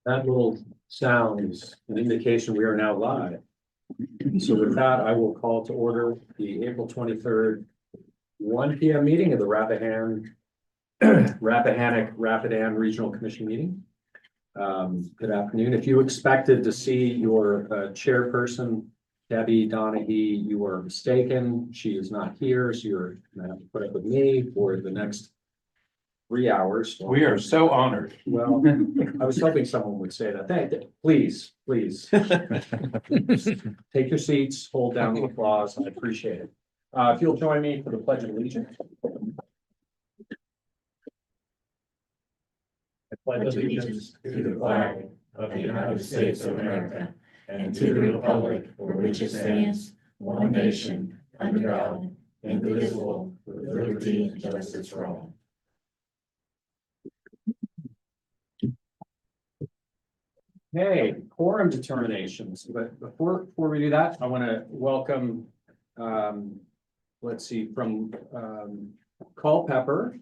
That little sound is an indication we are now live. So with that, I will call to order the April 23rd, 1 p.m. meeting of the Rappahannock-Rapidan Regional Commission meeting. Good afternoon. If you expected to see your chairperson, Debbie Donahue, you are mistaken. She is not here, so you're gonna have to put up with me for the next 3 hours. We are so honored. Well, I was hoping someone would say that. Please. Take your seats, hold down the applause. I appreciate it. If you'll join me for the Pledge of Allegiance. I pledge allegiance to the flag of the United States of America and to the republic for which it stands, one nation, under God, indivisible, with liberty and justice for all. Hey, quorum determinations, but before we do that, I want to welcome, let's see, from Culpeper,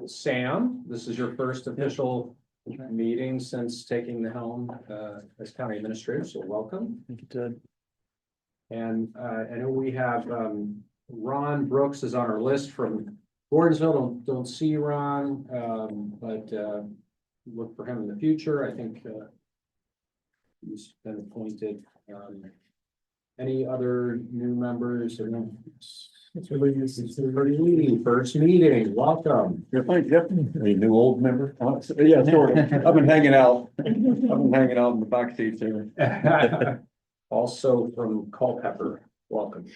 Sam, this is your first official meeting since taking the helm as county administrator, so welcome. Thank you, Ted. And I know we have Ron Brooks is on our list from Gordonsville. Don't see Ron, but look for him in the future. I think he's been appointed. Any other new members? It's really first meeting. Welcome. You're fine, Jeff. Are you new old member? Yeah, sort of. I've been hanging out. In the back seats here. Also from Culpeper, welcome.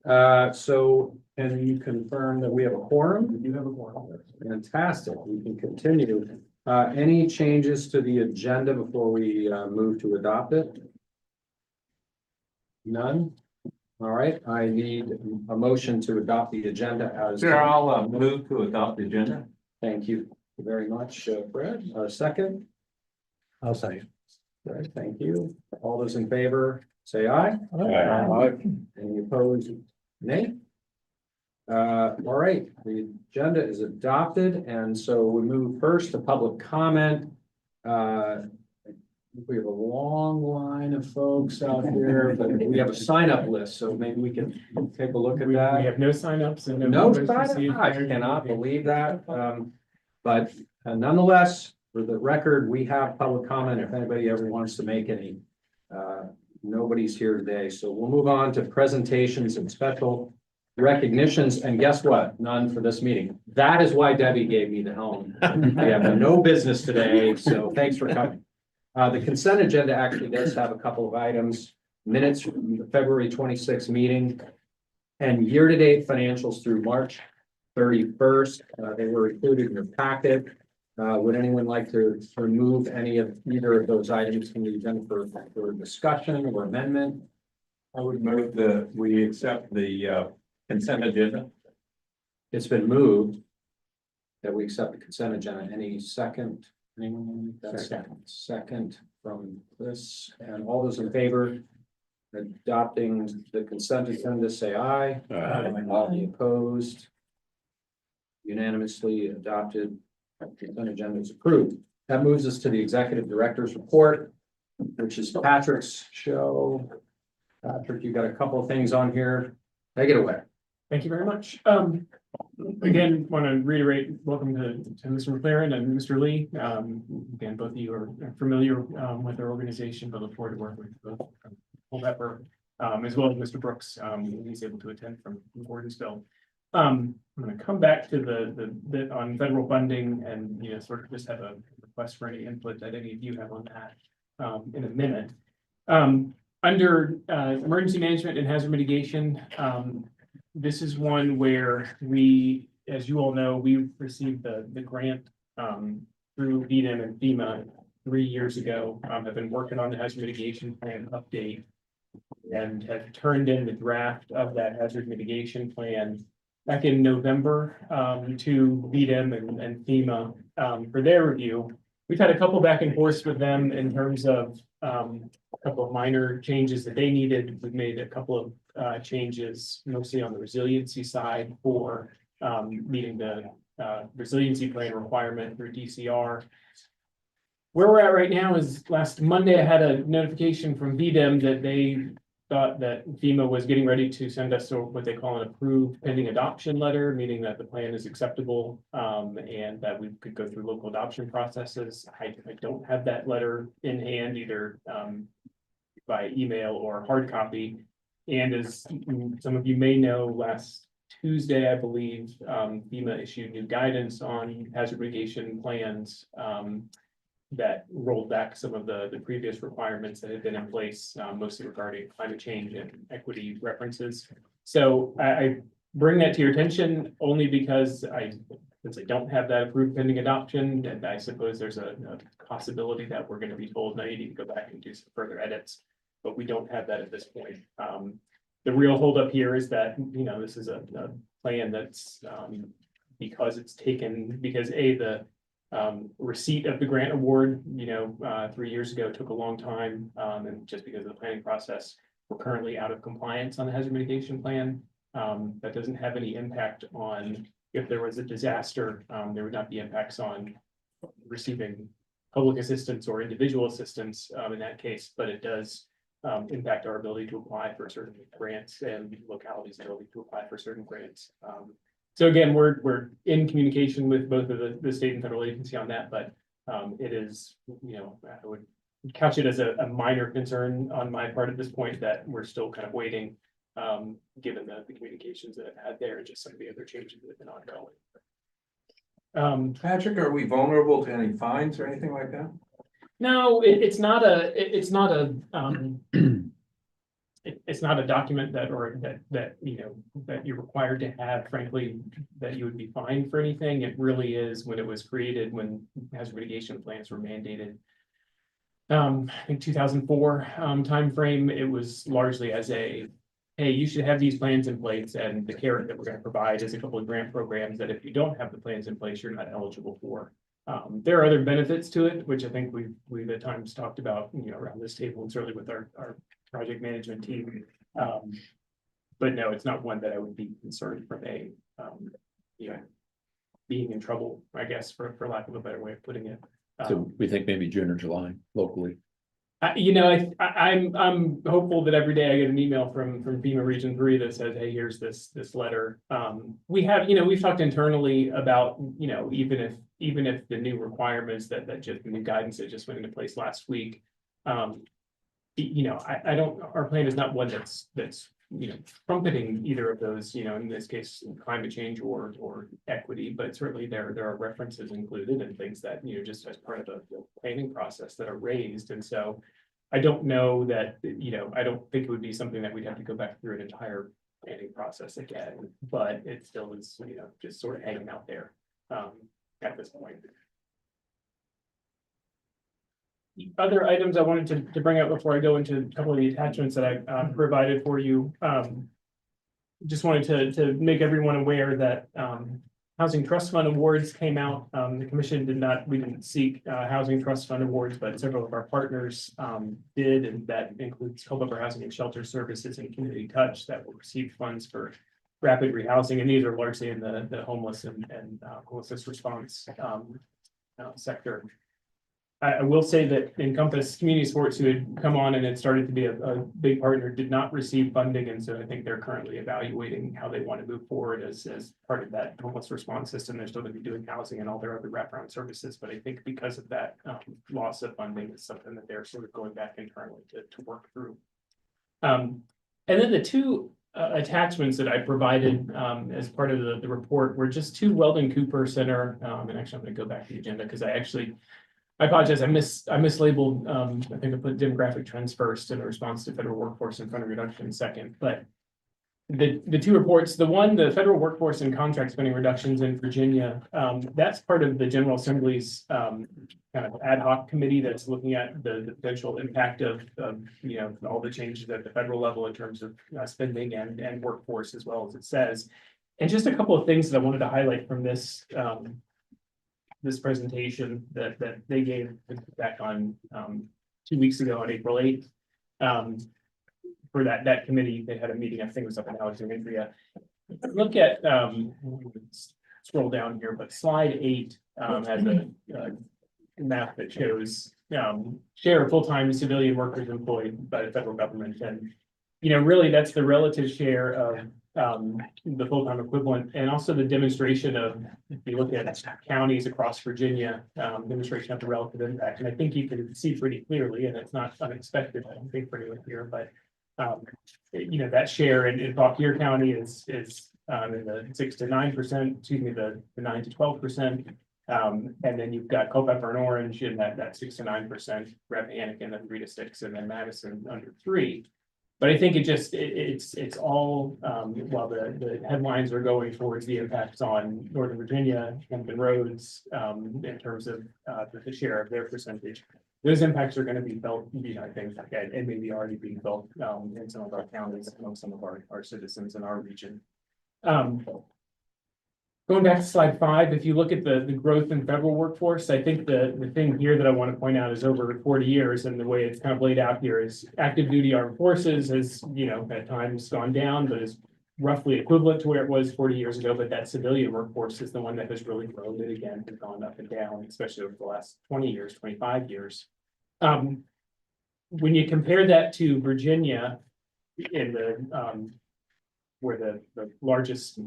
So can you confirm that we have a quorum? You have a quorum. Fantastic. We can continue. Any changes to the agenda before we move to adopt it? None? All right, I need a motion to adopt the agenda as. Sure, I'll move to adopt the agenda. Thank you very much, Fred. Second? I'll say. All right, thank you. All those in favor, say aye. Aye. Any opposed? Nay? All right, the agenda is adopted, and so we move first to public comment. We have a long line of folks out here, but we have a sign-up list, so maybe we can take a look at We that. have no signups and No members sign-up? received I prior to cannot the meeting. believe that. But nonetheless, for the record, we have public comment if anybody ever wants to make any. Nobody's here today, so we'll move on to presentations and special recognitions, and guess what? None for this meeting. That is why Debbie gave me the helm. We have no business today, so thanks for coming. The consent agenda actually does have a couple of items, minutes from the February 26th meeting and year-to-date financials through March 31st. They were included in your packet. Would anyone like to remove any of either of those items from the agenda for discussion or amendment? I would move that we accept the consent agenda. It's been moved that we accept the consent agenda. Any second? Anyone? That's second from Chris. And all those in favor adopting the consent agenda, say aye. Any opposed? Unanimously adopted. Consent agenda is approved. That moves us to the executive director's report, which is Patrick's show. Patrick, you got a couple of things on here. Take it away. Thank you very much. Again, want to reiterate, welcome to Mr. McLaren and Mr. Lee. Again, both of you are familiar with our organization, but look forward to working with both Culpeper, as well as Mr. Brooks. He's able to attend from Gordonsville. I'm going to come back to the bit on federal funding and, sort of just have a request for any input that any of you have on that in a minute. Under emergency management and hazard mitigation, this is one where we, as you all know, we received the grant through VDM and FEMA 3 years ago. Have been working on the hazard mitigation plan update and have turned in the draft of that hazard mitigation plan back in November to VDM and FEMA for their review. We've had a couple back and forth with them in terms of a couple of minor changes that they needed. We've made a couple of changes, mostly on the resiliency side for meeting the resiliency plan requirement through DCR. Where we're at right now is last Monday, I had a notification from VDEM that they thought that FEMA was getting ready to send us what they call an approved pending adoption letter, meaning that the plan is acceptable, and that we could go through local adoption processes. I don't have that letter in hand either, by email or hard copy. And as some of you may know, last Tuesday, I believe, FEMA issued new guidance on hazard mitigation plans, that rolled back some of the previous requirements that had been in place, mostly regarding climate change and equity references. So I bring that to your attention only because since I don't have that approved pending adoption, and I suppose there's a possibility that we're going to be told, no, you need to go back and do some further edits, but we don't have that at this point. The real holdup here is that, you know, this is a plan that's, because the receipt of the grant award, 3 years ago took a long time, and just because of the planning process, we're currently out of compliance on the hazard mitigation plan. That doesn't have any impact on if there was a disaster. There would not be impacts on receiving public assistance or individual assistance in that case, but it does impact our ability to apply for certain grants and localities' ability to apply for certain grants. So again, we're in communication with both of the state and federal agency on that, but it is, I would couch it as a minor concern on my part at this point, that we're still kind of waiting, given the communications that I've had there and just some of the other changes that have been ongoing. Patrick, are we vulnerable to any fines or anything like that? No, it's not a it's not a document that you're required to have, frankly, that you would be fined for anything. It really is when it was created, when hazard mitigation plans were mandated. In 2004 timeframe, it was largely as a, hey, you should have these plans in place, and the carrot that we're going to provide is a couple of grant programs that if you don't have the plans in place, you're not eligible for. There are other benefits to it, which I think we've at times talked about, around this table, and certainly with our project management team. But no, it's not one that I would be concerned from being in trouble, I guess, for lack of a better way of putting it. So we think maybe June or July locally. I'm hopeful that every day I get an email from FEMA Region 3 that says, hey, here's this letter. We've talked internally about, even if the new requirements that just the new guidance that just went into place last week, our plan is not one that's trumpeting either of those, in this case, climate change or equity, but certainly there are references included and things that, just as part of the planning process that are raised. And so I don't know that, I don't think it would be something that we'd have to go back through an entire planning process again, but it still is, just sort of hanging out there at this point. The other items I wanted to bring up before I go into a couple of the attachments that I provided for you. Just wanted to make everyone aware that Housing Trust Fund awards came out. The commission we didn't seek Housing Trust Fund awards, but several of our partners did, and that includes Culpeper Housing and Shelter Services and Community Touch that will receive funds for rapid rehousing, and these are largely in the homeless and homelessness response sector. I will say that Encompass Community Sports, who had come on and had started to be a big partner, did not receive funding, and so I think they're currently evaluating how they want to move forward as part of that homeless response system. They're still going to be doing housing and all their other wraparound services, but I think because of that loss of funding, it's something that they're sort of going back internally to work through. And then the two attachments that I provided as part of the report were just two Weldon Cooper Center, and actually I'm going to go back to the agenda because I apologize. I mislabeled. I think I put demographic trends first in response to federal workforce and funding reduction second. But the two reports, the federal workforce and contract spending reductions in Virginia, that's part of the General Assembly's kind of ad hoc committee that's looking at the potential impact of all the changes at the federal level in terms of spending and workforce, as well as it says. And just a couple of things that I wanted to highlight from this. This presentation that they gave back on 2 weeks ago on April 8th. For that committee, they had a meeting, I think it was up in Alexandria. Look at, scroll down here, but slide 8 has a map that shows share of full-time civilian workers employed by the federal government. And, really that's the relative share of the full-time equivalent, and also the demonstration of, if you look at counties across Virginia, demonstration of the relative impact. And I think you can see pretty clearly, and it's not unexpected, I don't think, for anyone here, but that share in Fauquier County is in the 6 to 9%, excuse me, the 9 to 12%. And then you've got Culpeper and Orange in that 6 to 9%, Rappahannock in the 3 to 6, and then Madison under 3. But I think it's all, while the headlines are going towards the impacts on Northern Virginia, Hampton Roads, in terms of the share of their percentage. Those impacts are going to be felt, I think, and maybe already being felt in some of our counties, among some of our citizens in our region. Going back to slide 5, if you look at the growth in federal workforce, I think the thing here that I want to point out is over 40 years, and the way it's kind of laid out here is active duty armed forces has, at times gone down, but is roughly equivalent to where it was 40 years ago. But that civilian workforce is the one that has really grown it again, and gone up and down, especially over the last 20 years, 25 years. When you compare that to Virginia, in the where the largest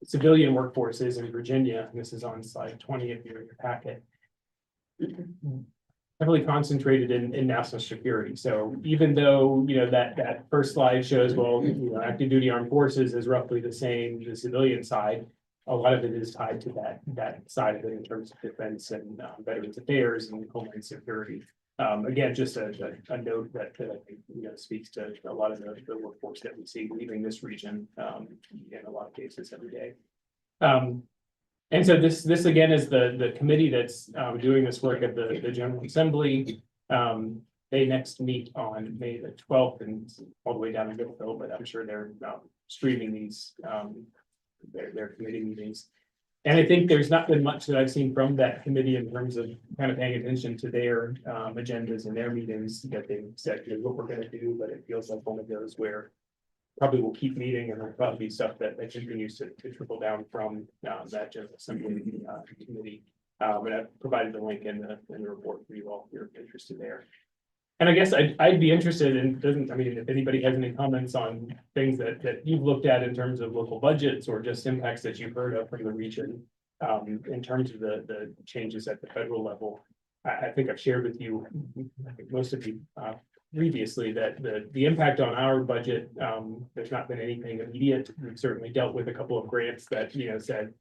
civilian workforce is in Virginia, and this is on slide 20 of your packet, heavily concentrated in national security. So even though, that first slide shows, well, active duty armed forces is roughly the same, the civilian side, a lot of it is tied to that side of it in terms of defense and veterans affairs and homeland security. Again, just a note that I think speaks to a lot of the workforce that we see leaving this region in a lot of cases every day. And so this again is the committee that's doing this work at the General Assembly. They next meet on May the 12th and all the way down in Gainesville, but I'm sure they're streaming these their committee meetings. And I think there's not been much that I've seen from that committee in terms of kind of paying attention to their agendas and their meetings that they've said, here's what we're going to do, but it feels like one of those where probably we'll keep meeting, and there'll probably be stuff that continues to trickle down from that General Assembly committee. And I've provided the link in the report for you all if you're interested there. And I guess I'd be interested in, if anybody has any comments on things that you've looked at in terms of local budgets or just impacts that you've heard of from the region, in terms of the changes at the federal level. I think I've shared with you, I think most of you previously, that the impact on our budget, there's not been anything immediate. We've certainly dealt with a couple of grants that, said,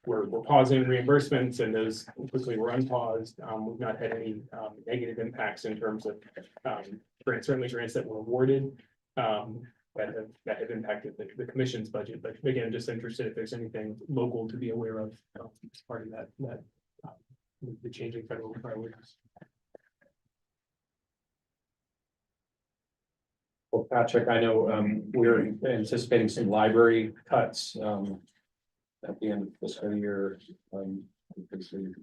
we're pausing reimbursements, and those quickly were unpaused. We've not had any negative impacts in terms of grants, certainly grants that were awarded that have impacted the commission's budget. But again, just interested if there's anything local to be aware of as part of that the changing federal priorities. Well, Patrick, I know we're anticipating some library cuts at the end of the fiscal year, because the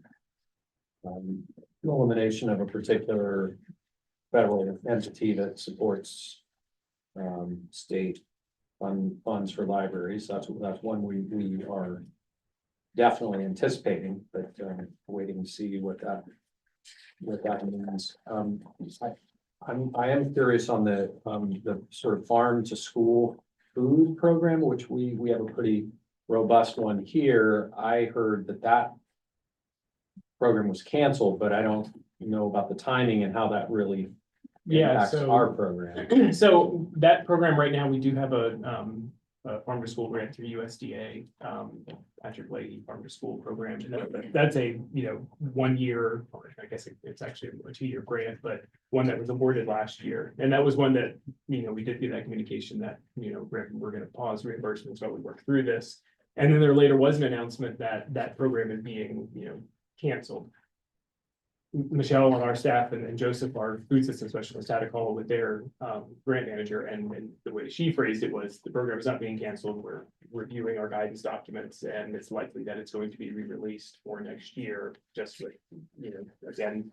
elimination of a particular federal entity that supports state funds for libraries. That's one we are definitely anticipating, but waiting to see what that means. I am curious on the sort of farm to school food program, which we have a pretty robust one here. I heard that program was canceled, but I don't know about the timing and how that really impacts our program. So that program right now, we do have a farm to school grant through USDA, Patrick Leahy Farm to School program. And that's a 1 year, or I guess it's actually a 2-year grant, but one that was awarded last year. And that was one that we did get that communication that we're going to pause reimbursements while we work through this. And then there later was an announcement that that program is being canceled. Michelle on our staff and Joseph, our food system specialist, had a call with their grant manager, and the way she phrased it was the program is not being canceled. We're reviewing our guidance documents, and it's likely that it's going to be re-released for next year, just with again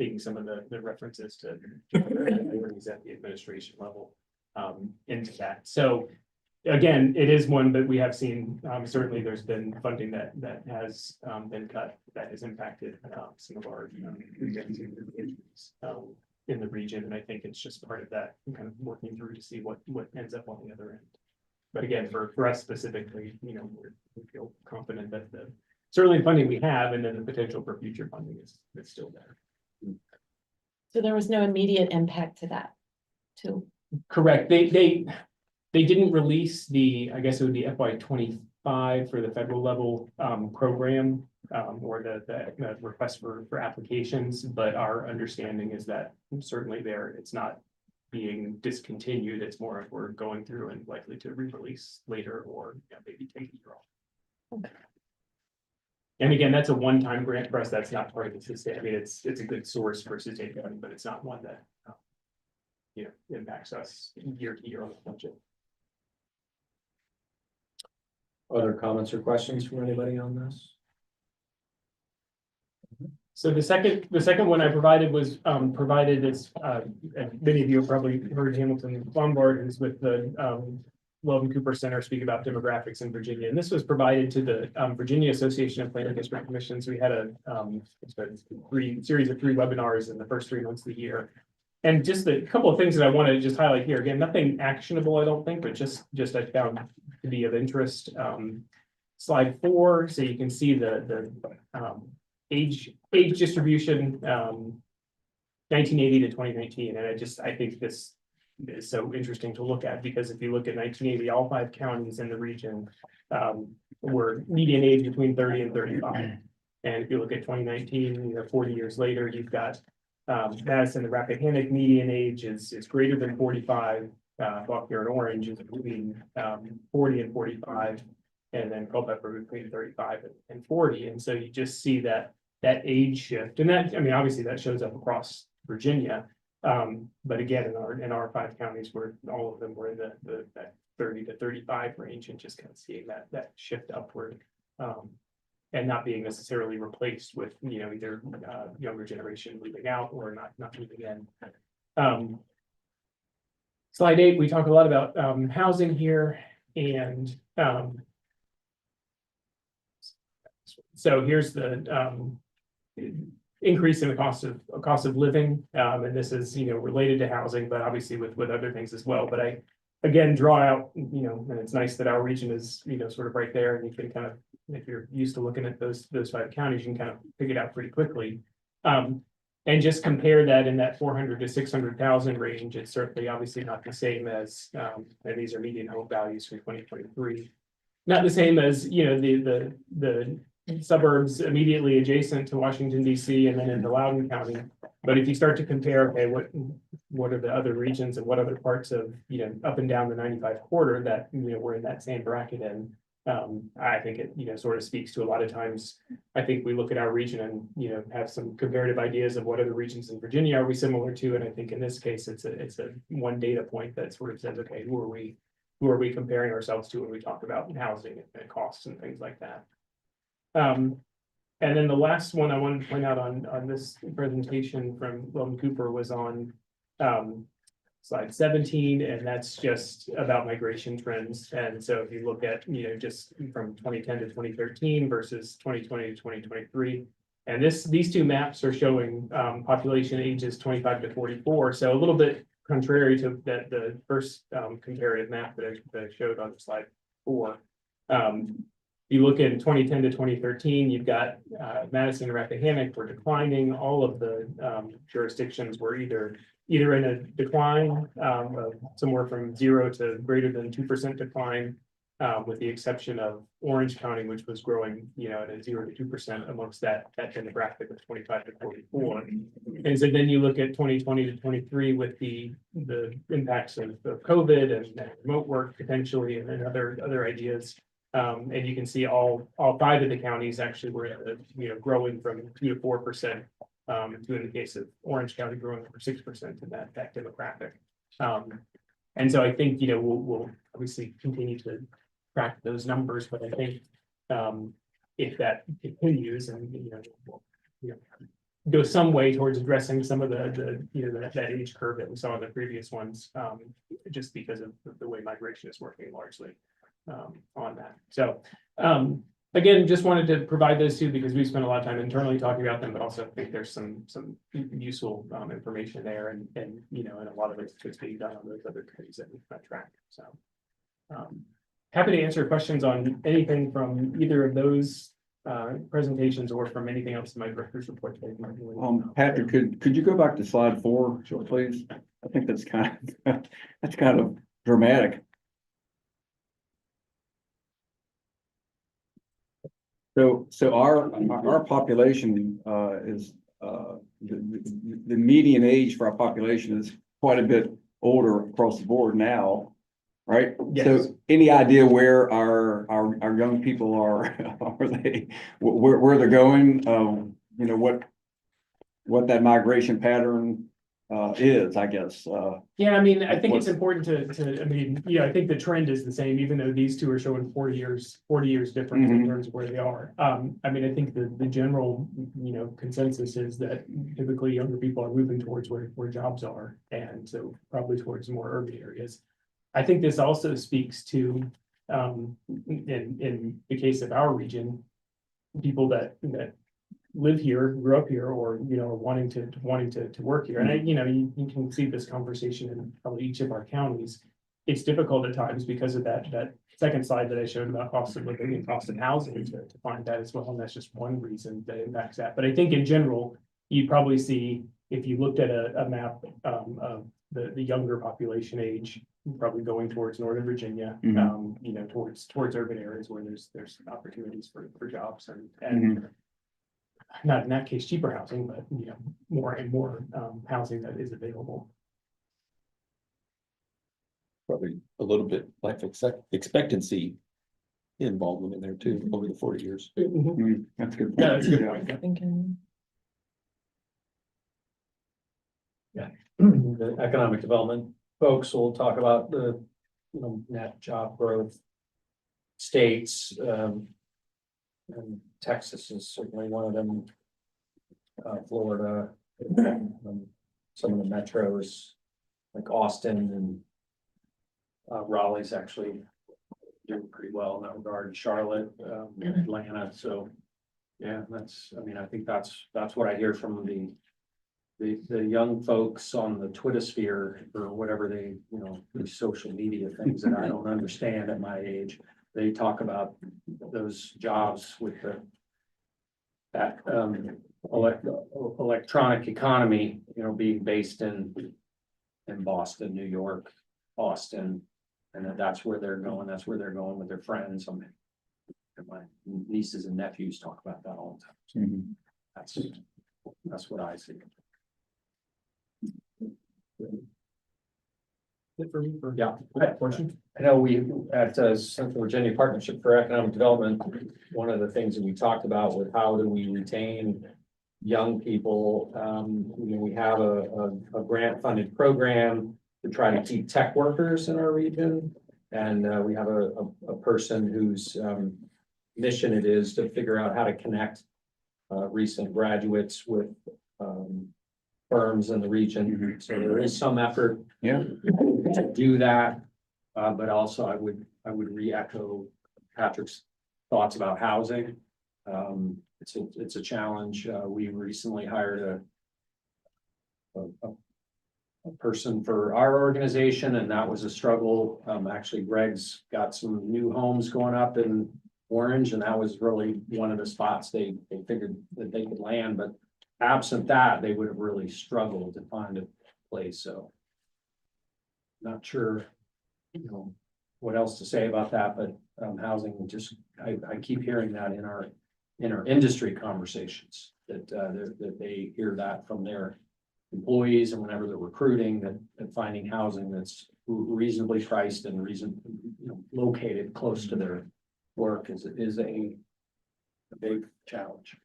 taking some of the references to priorities at the administration level into that. So again, it is one that we have seen, certainly there's been funding that has been cut that has impacted some of our in the region, and I think it's just part of that, kind of working through to see what ends up on the other end. But again, for us specifically, we feel confident that the certainly funding we have, and then the potential for future funding is still there. So there was no immediate impact to that, too. Correct. They didn't release the, I guess it would be FY 25 for the federal level program or the request for applications, but our understanding is that certainly it's not being discontinued. It's more if we're going through and likely to re-release later, or maybe take a year off. Okay. And again, that's a one-time grant for us. That's not part of the system. I mean, it's a good source for sustainability, but it's not one that impacts us year to year on the budget. Other comments or questions from anybody on this? So the second one I provided was provided as many of you have probably heard Hamilton Lombard, who's with the Weldon Cooper Center, speak about demographics in Virginia. And this was provided to the Virginia Association of Planning District Commissions. We had a series of 3 webinars in the first 3 months of the year. And just a couple of things that I want to just highlight here. Again, nothing actionable, I don't think, but just I found to be of interest. Slide 4, so you can see the age distribution, 1980 to 2019. And I think this is so interesting to look at, because if you look at 1980, all 5 counties in the region were median age between 30 and 35. And if you look at 2019, 40 years later, you've got Madison and Rappahannock median age is greater than 45. Fauquier and Orange is between 40 and 45, and then Culpeper between 35 and 40. And so you just see that age shift, and that, I mean, obviously that shows up across Virginia. But again, in our 5 counties, where all of them were in that 30 to 35 range, and just kind of seeing that shift upward. And not being necessarily replaced with, either younger generation moving out or not moving in. Slide 8, we talk a lot about housing here, and so here's the increase in the cost of living, and this is related to housing, but obviously with other things as well. But I again draw out, and it's nice that our region is sort of right there, and you can kind of, if you're used to looking at those 5 counties, you can kind of pick it out pretty quickly. And just compare that in that 400 to 600,000 range. It's certainly obviously not the same as, and these are median home values from 2023. Not the same as, the suburbs immediately adjacent to Washington, D.C. and then into Loudoun County. But if you start to compare, okay, what are the other regions and what other parts of, up and down the 95 corridor that, we're in that same bracket in, I think it, sort of speaks to a lot of times. I think we look at our region and, have some comparative ideas of what other regions in Virginia are we similar to. And I think in this case, it's a one data point that sort of says, okay, who are we comparing ourselves to when we talk about housing and costs and things like that. And then the last one I wanted to point out on this presentation from Weldon Cooper was on slide 17, and that's just about migration trends. And so if you look at, just from 2010 to 2013 versus 2020 to 2023, and these 2 maps are showing population ages 25 to 44. So a little bit contrary to the first comparative map that I showed on slide 4. You look in 2010 to 2013, you've got Madison and Rappahannock were declining. All of the jurisdictions were either in a decline of somewhere from 0 to greater than 2% decline, with the exception of Orange County, which was growing, at a 0 to 2% amongst that demographic of 25 to 44. And so then you look at 2020 to 23 with the impacts of COVID and remote work potentially, and then other ideas. And you can see all 5 of the counties actually were, growing from 2 to 4%, to in the case of Orange County growing over 6% in that demographic. And so I think, we'll obviously continue to track those numbers, but I think if that continues and, go some way towards addressing some of that age curve that we saw in the previous ones, just because of the way migration is working largely on that. So, again, just wanted to provide those two because we spent a lot of time internally talking about them, but also think there's some useful information there, and and a lot of it's being done on those other committees that we've got track. So, happy to answer questions on anything from either of those presentations or from anything else in my director's report today. Patrick, could you go back to slide 4, please? I think that's kind of dramatic. So our population is the median age for our population is quite a bit older across the board now, right? Yes. So any idea where our young people are they where they're going? What that migration pattern is, I guess. Yeah, I mean, I think it's important to, I mean, I think the trend is the same, even though these two are showing 40 years difference in terms of where they are. I mean, I think the general, consensus is that typically younger people are moving towards where jobs are, and so probably towards more urban areas. I think this also speaks to, in the case of our region, people that live here, grew up here, or are wanting to work here. And you can see this conversation in probably each of our counties. It's difficult at times because of that second slide that I showed about cost of living and cost of housing to find that as well. And that's just one reason that impacts that. But I think in general, you'd probably see, if you looked at a map of the younger population age, probably going towards Northern Virginia, towards urban areas where there's opportunities for jobs and not in that case cheaper housing, but more and more housing that is available. Probably a little bit life expectancy involvement in there too over the 40 years. That's good. Yeah, that's a good point. The economic development folks will talk about the net job growth states, and Texas is certainly one of them. Florida, some of the metros like Austin and Raleigh's actually doing pretty well in that regard. Charlotte, Atlanta. So yeah, I think that's what I hear from the young folks on the Twitter sphere or whatever these social media things that I don't understand at my age. They talk about those jobs with that electronic economy, being based in Boston, New York, Austin, and that's where they're going. That's where they're going with their friends. My nieces and nephews talk about that all the time. So that's what I see. Yeah, I know we at Central Virginia Partnership for Economic Development, one of the things that we talked about was how do we retain young people. We have a grant funded program to try to keep tech workers in our region, and we have a person whose mission it is to figure out how to connect recent graduates with firms in the region. So there is some effort to do that, but also I would re-echo Patrick's thoughts about housing. It's a challenge. We recently hired a person for our organization, and that was a struggle. Actually, Greg's got some new homes going up in Orange, and that was really one of the spots they figured that they could land, but absent that, they would have really struggled to find a place. So not sure, what else to say about that, but housing, I keep hearing that in our industry conversations that they hear that from their employees, and whenever they're recruiting, that finding housing that's reasonably priced and located close to their work is a big challenge.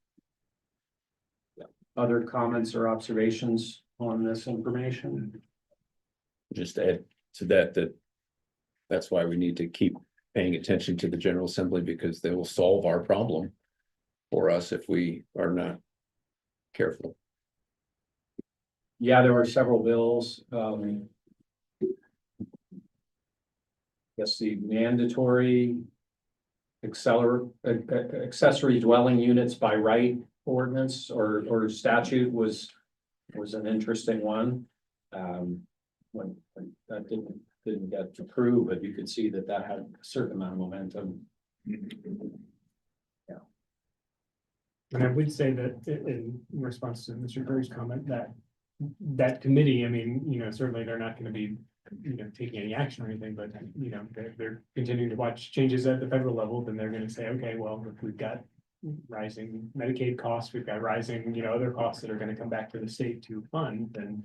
Other comments or observations on this information? Just to add to that's why we need to keep paying attention to the General Assembly, because they will solve our problem for us if we are not careful. Yeah, there were several bills, guess the mandatory accessory dwelling units by right ordinance or statute was an interesting one. When that didn't get approved, but you could see that had a certain amount of momentum. And I would say that in response to Mr. Berry's comment, that committee, I mean, certainly they're not gonna be, taking any action or anything, but, they're continuing to watch changes at the federal level, then they're gonna say, okay, well, if we've got rising Medicaid costs, we've got rising, other costs that are gonna come back to the state to fund, then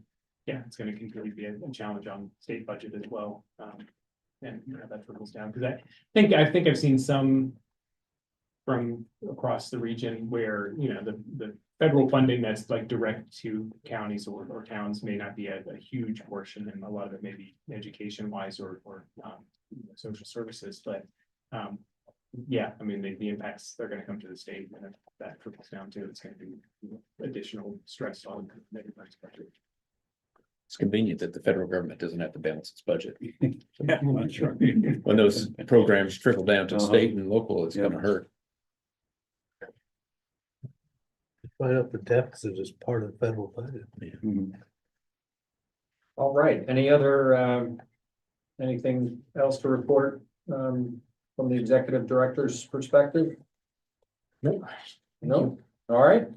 yeah, it's gonna continue to be a challenge on state budget as well. And that trickles down, because I think I've seen some from across the region where, the federal funding that's like direct to counties or towns may not be a huge portion, and a lot of it may be education wise or social services, but yeah, I mean, the impacts, they're gonna come to the state, and if that trickles down to, it's gonna be additional stress on everybody's budget. It's convenient that the federal government doesn't have to balance its budget. Yeah, that's right. When those programs trickle down to state and local, it's gonna hurt. Right up the deficit is part of the federal budget. Mhm. All right, any other, anything else to report, from the executive director's perspective? No. No, all right.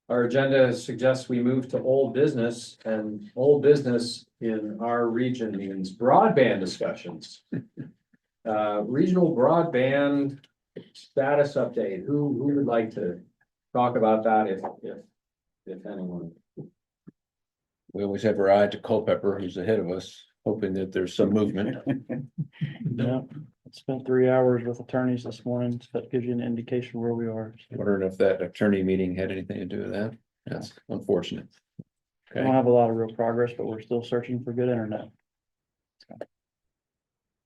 Our agenda suggests we move to old business, and old business in our region means broadband discussions. Regional broadband status update, who would like to talk about that if anyone? We always have our eye to Culpepper, who's ahead of us, hoping that there's some movement. Yeah, spent 3 hours with attorneys this morning, so that gives you an indication where we are. Wondering if that attorney meeting had anything to do with that. That's unfortunate. We don't Okay, have a lot of real progress, but we're still searching for good internet.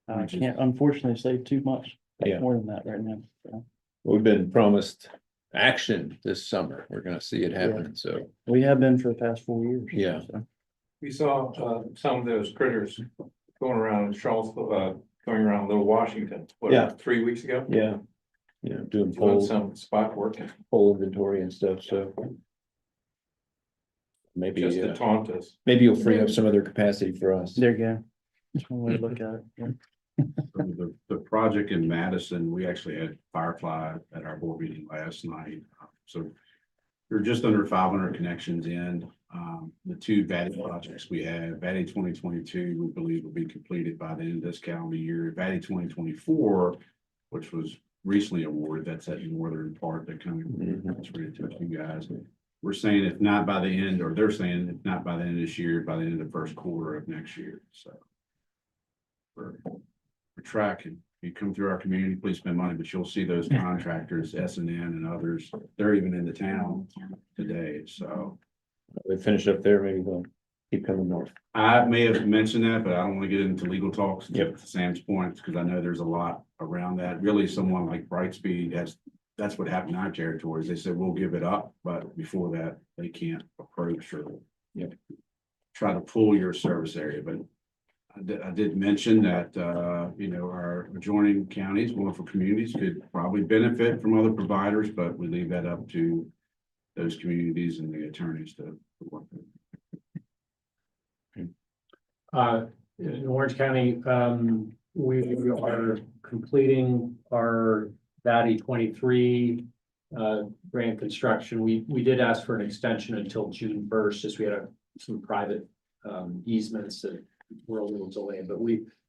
I can't unfortunately say too much Yeah. more than that right now. So we've been promised action this summer. We're gonna see it happen, so, we have been for the past 4 years. Yeah. So, We saw some of those critters going around in Charlottesville, going around Little Washington, Yeah. 3 weeks ago. yeah. Doing Doing some spot work poll inventory and stuff, so. Maybe, just to taunt us. maybe you'll free up some other capacity for us. there you go. That's one way to look at it. Yeah. The project in Madison, we actually had Firefly at our board meeting last night. So we're just under 500 connections in. The two VADI projects we have, VADI 2022, we believe will be completed by the end of this calendar year. VADI 2024, which was recently awarded, that's that northern part that kind of, that's ready to touch you guys. We're saying if not by the end, or they're saying if not by the end of this year, by the end of the first quarter of next year. So we're tracking. You come through our community, please spend money, but you'll see those contractors, S&N and others, they're even in the town today. So We finish up there, maybe they'll keep coming north. I may have mentioned that, but I don't want to get into legal talks. Yep. To Sam's point, because I know there's a lot around that. Really, someone like Brightspeed, that's what happened in our territories. They said, we'll give it up, but before that, they can't approach or try to pull your service area. But I did mention that, our adjoining counties, wonderful communities could probably benefit from other providers, but we leave that up to those communities and the attorneys to work with. In Orange County, we are completing our VADI 23 grant construction. We did ask for an extension until June 1st, as we had some private easements that were a little delayed, but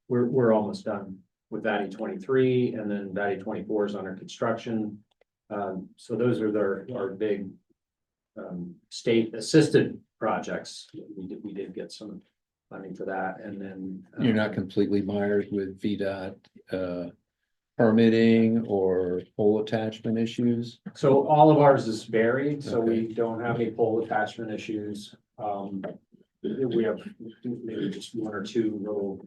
we're almost done with VADI 23, and then VADI 24 is under construction. So those are our big state assisted projects. We did get some funding for that, and then You're not completely mired with VDOT, permitting or pole attachment issues. so all of ours is varied, so Okay. we don't have any pole attachment issues. We have maybe just one or two little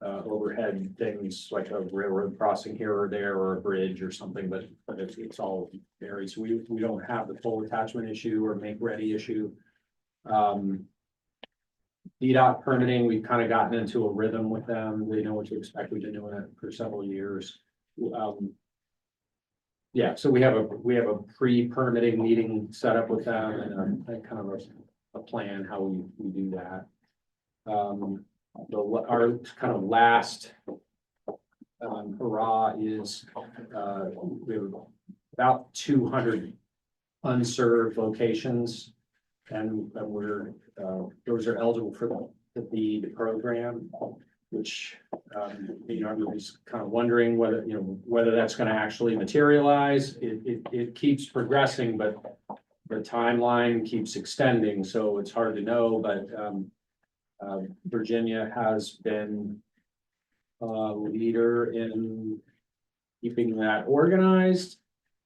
overhead things like a railroad crossing here or there, or a bridge or something, but it's all varied. So we don't have the pole attachment issue or make ready issue. DDOT permitting, we've kind of gotten into a rhythm with them. They know what to expect. We've been doing it for several years. Yeah, so we have a pre-permitting meeting set up with them and a kind of a plan how we do that. Our kind of last hurrah is we have about 200 unserved locations, and we're those are eligible for the BEAD program, which everybody's kind of wondering whether that's going to actually materialize. It keeps progressing, but the timeline keeps extending, so it's hard to know. But Virginia has been a leader in keeping that organized,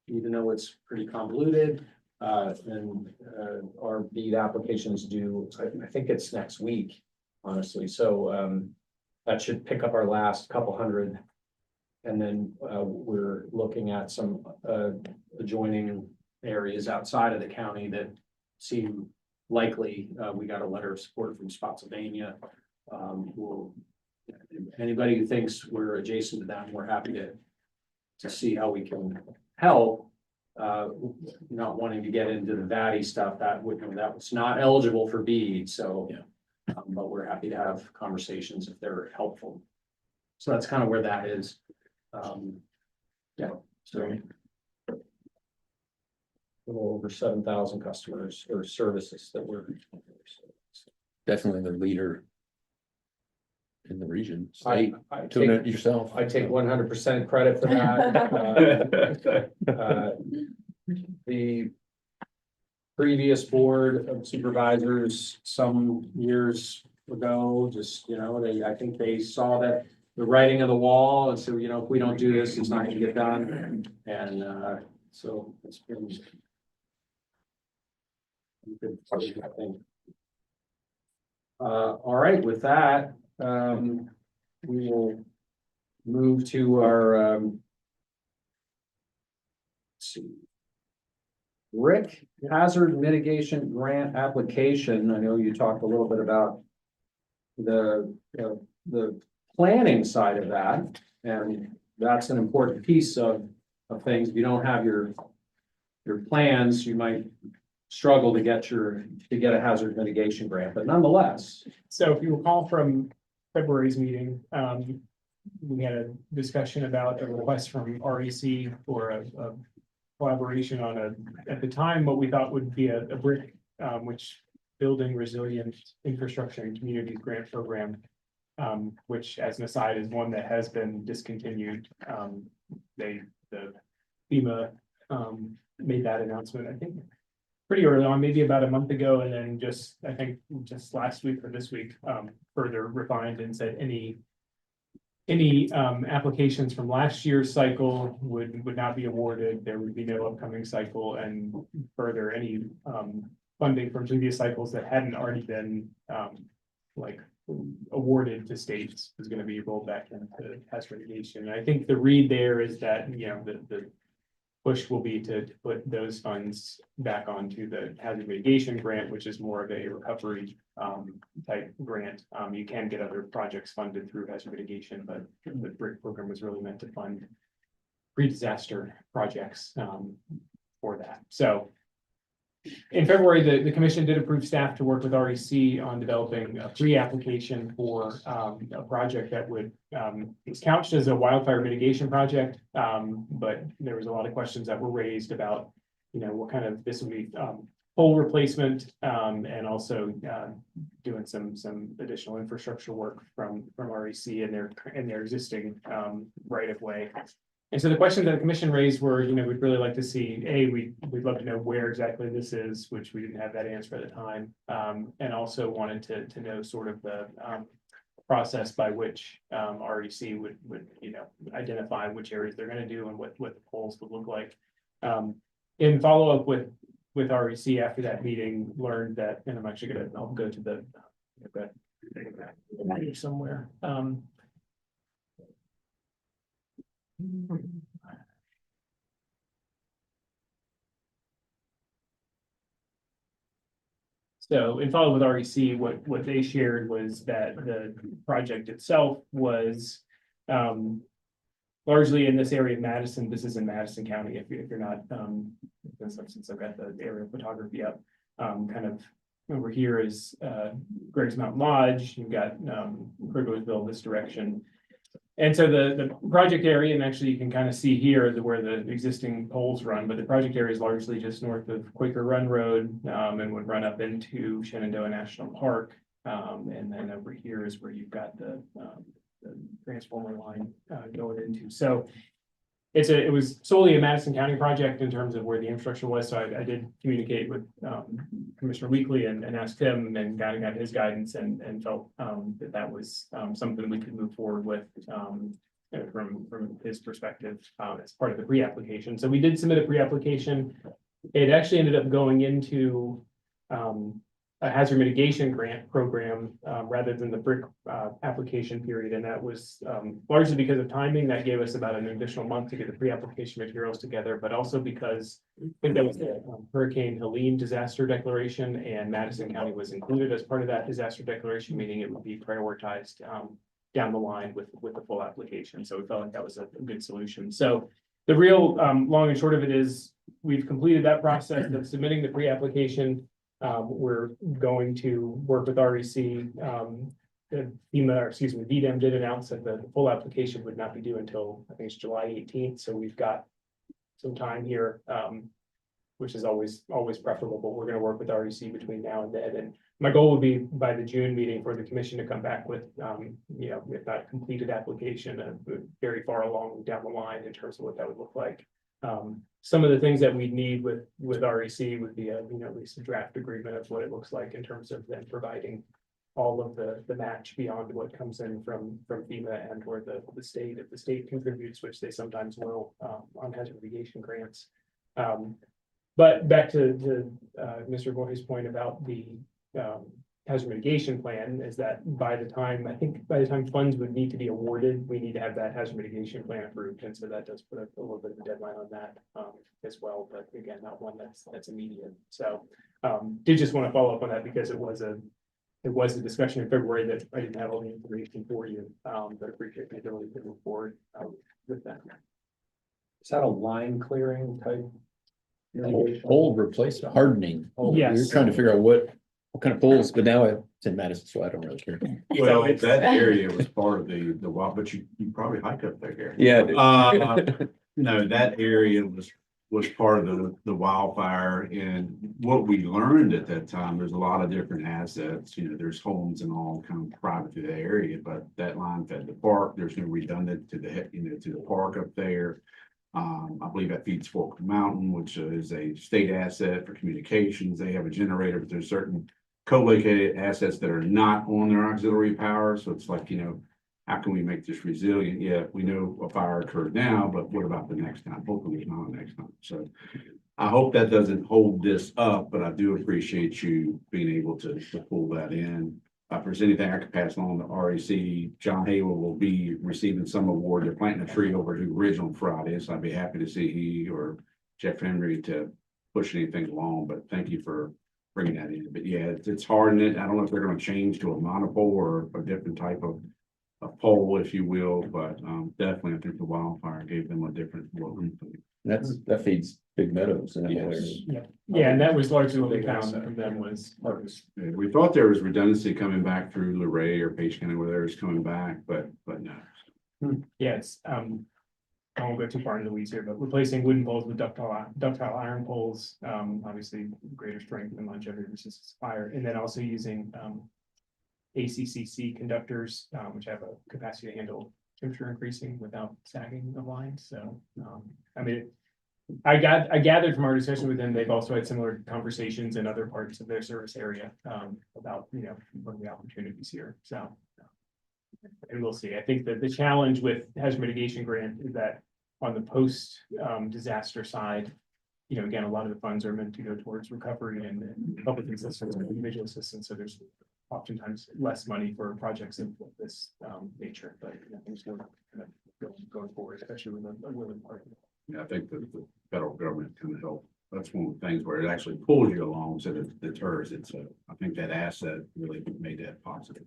even though it's pretty convoluted. And our BEAD applications due, I think it's next week, honestly. So that should pick up our last couple hundred. And then we're looking at some adjoining areas outside of the county that seem likely. We got a letter of support from Spotsylvania. Anybody who thinks we're adjacent to them, we're happy to see how we can help. Not wanting to get into the VATI stuff, that was not eligible for BEAD. So, but we're happy to have conversations if they're helpful. So that's kind of where that is. Yeah, so a little over 7,000 customers or services that we're Definitely the leader in the region. I State, doing it yourself. I take 100% credit for that. The previous board of supervisors, some years ago, I think they saw that the writing of the wall, and so, if we don't do this, it's not gonna get done. And, so it's been good, I think. All right, with that, we will move to our, let's see. Rick, hazard mitigation grant application. I know you talked a little bit about the planning side of that, and that's an important piece of things. If you don't have your plans, you might struggle to get a hazard mitigation grant, but nonetheless. So if you recall from February's meeting, we had a discussion about a request from REC for a collaboration on at the time, what we thought would be a BRIC, which Building Resilient Infrastructure and Communities Grant Program, which, as an aside, is one that has been discontinued. The FEMA made that announcement, I think, pretty early on, maybe about a month ago, and then just last week or this week, further refined and said any applications from last year's cycle would not be awarded. There would be no upcoming cycle, and further, any funding from previous cycles that hadn't already been awarded to states is going to be rolled back into hazard mitigation. And I think the read there is that the push will be to put those funds back onto the hazard mitigation grant, which is more of a recovery type grant. You can get other projects funded through hazard mitigation, but the BRIC program was really meant to fund pre-disaster projects for that. So in February, the commission did approve staff to work with REC on developing a pre-application for a project that would it's couched as a wildfire mitigation project, but there was a lot of questions that were raised about what kind of this would be pole replacement, and also doing some additional infrastructure work from REC and their existing right of way. And so the questions that the commission raised were, we'd really like to see, we'd love to know where exactly this is, which we didn't have that answer at the time. And also wanted to know sort of the process by which REC would identify which areas they're going to do and what the polls would look like. In follow-up with REC after that meeting, learned that, and I'm actually I'll go to the somewhere. So in follow with REC, what they shared was that the project itself was largely in this area of Madison. This is in Madison County, if you're not, since I've got the aerial photography up, kind of over here is Greg's Mountain Lodge. You've got Criglersville this direction. And so the project area, and actually you can kind of see here where the existing poles run, but the project area is largely just north of Quaker Run Road, and would run up into Shenandoah National Park. And then over here is where you've got the transformer line going into. So it was solely a Madison County project in terms of where the infrastructure was. So I did communicate with Commissioner Weekly and asked him and got his guidance and felt that was something we could move forward with from his perspective as part of the pre-application. So we did submit a pre-application. It actually ended up going into a hazard mitigation grant program rather than the BRIC application period. And that was largely because of timing. That gave us about an additional month to get the pre-application materials together, but also because I think that was the Hurricane Helene disaster declaration, and Madison County was included as part of that disaster declaration, meaning it would be prioritized down the line with the full application. So we felt like that was a good solution. So the real long and short of it is we've completed that process of submitting the pre-application. We're going to work with REC. VDEM did announce that the full application would not be due until I think it's July 18th. So we've got some time here, which is always preferable, but we're going to work with REC between now and then. And my goal would be by the June meeting for the commission to come back with, if not a completed application, very far along down the line in terms of what that would look like. Some of the things that we need with REC would be at least a draft agreement of what it looks like in terms of them providing all of the match beyond what comes in from FEMA and or the state, if the state contributes, which they sometimes will on hazard mitigation grants. But back to Mr. Boy's point about the hazard mitigation plan is that by the time funds would need to be awarded, we need to have that hazard mitigation plan approved. And so that does put a little bit of a deadline on that as well. But again, not one that's immediate. So did just want to follow up on that because it was a discussion in February that I didn't have all the information for you, but appreciate the ability to move forward with that. Is that a line clearing type? Pole replacement, hardening. Yes. We're trying to figure out what kind of poles, but now it's in Madison, so I don't really care. Well, that area was part of the wild, but you probably hike up that area. Yeah. No, that area was part of the wildfire, and what we learned at that time, there's a lot of different assets, there's homes and all kind of private to the area, but that line fed the park. There's no redundant to the park up there. I believe that feeds Fork Mountain, which is a state asset for communications. They have a generator, but there's certain co-located assets that are not on their auxiliary power. So it's like, how can we make this resilient? Yeah, we know a fire occurred now, but what about the next time? Hopefully there's not a next time. So I hope that doesn't hold this up, but I do appreciate you being able to pull that in. If there's anything I could pass along to REC, John Hayward will be receiving some award. They're planting a tree over to Ridge on Friday, so I'd be happy to see he or Jeff Henry to push anything along, but thank you for bringing that in. But yeah, it's hard. I don't know if they're going to change to a monopole or a different type of pole, if you will, but definitely I think the wildfire gave them a different look. That feeds Big Meadows. Yeah, and that was largely what we found from them was. We thought there was redundancy coming back through Luray or Page County where there's coming back, but no. Yeah, it's I won't go too far into the weeds here, but replacing wooden poles with ductile iron poles, obviously greater strength and longevity resistance to fire, and then also using ACCC conductors, which have a capacity to handle temperature increasing without sagging the line. So I gathered from our discussion with them, they've also had similar conversations in other parts of their service area about what are the opportunities here. So and we'll see. I think that the challenge with hazard mitigation grant is that on the post disaster side, again, a lot of the funds are meant to go towards recovery and public assistance and individual assistance. So there's oftentimes less money for projects of this nature, but things will kind of going forward, especially with a willing partner. Yeah, I think that the federal government can help that's one of the things where it actually pulls you along instead of deters it. So I think that asset really made that positive.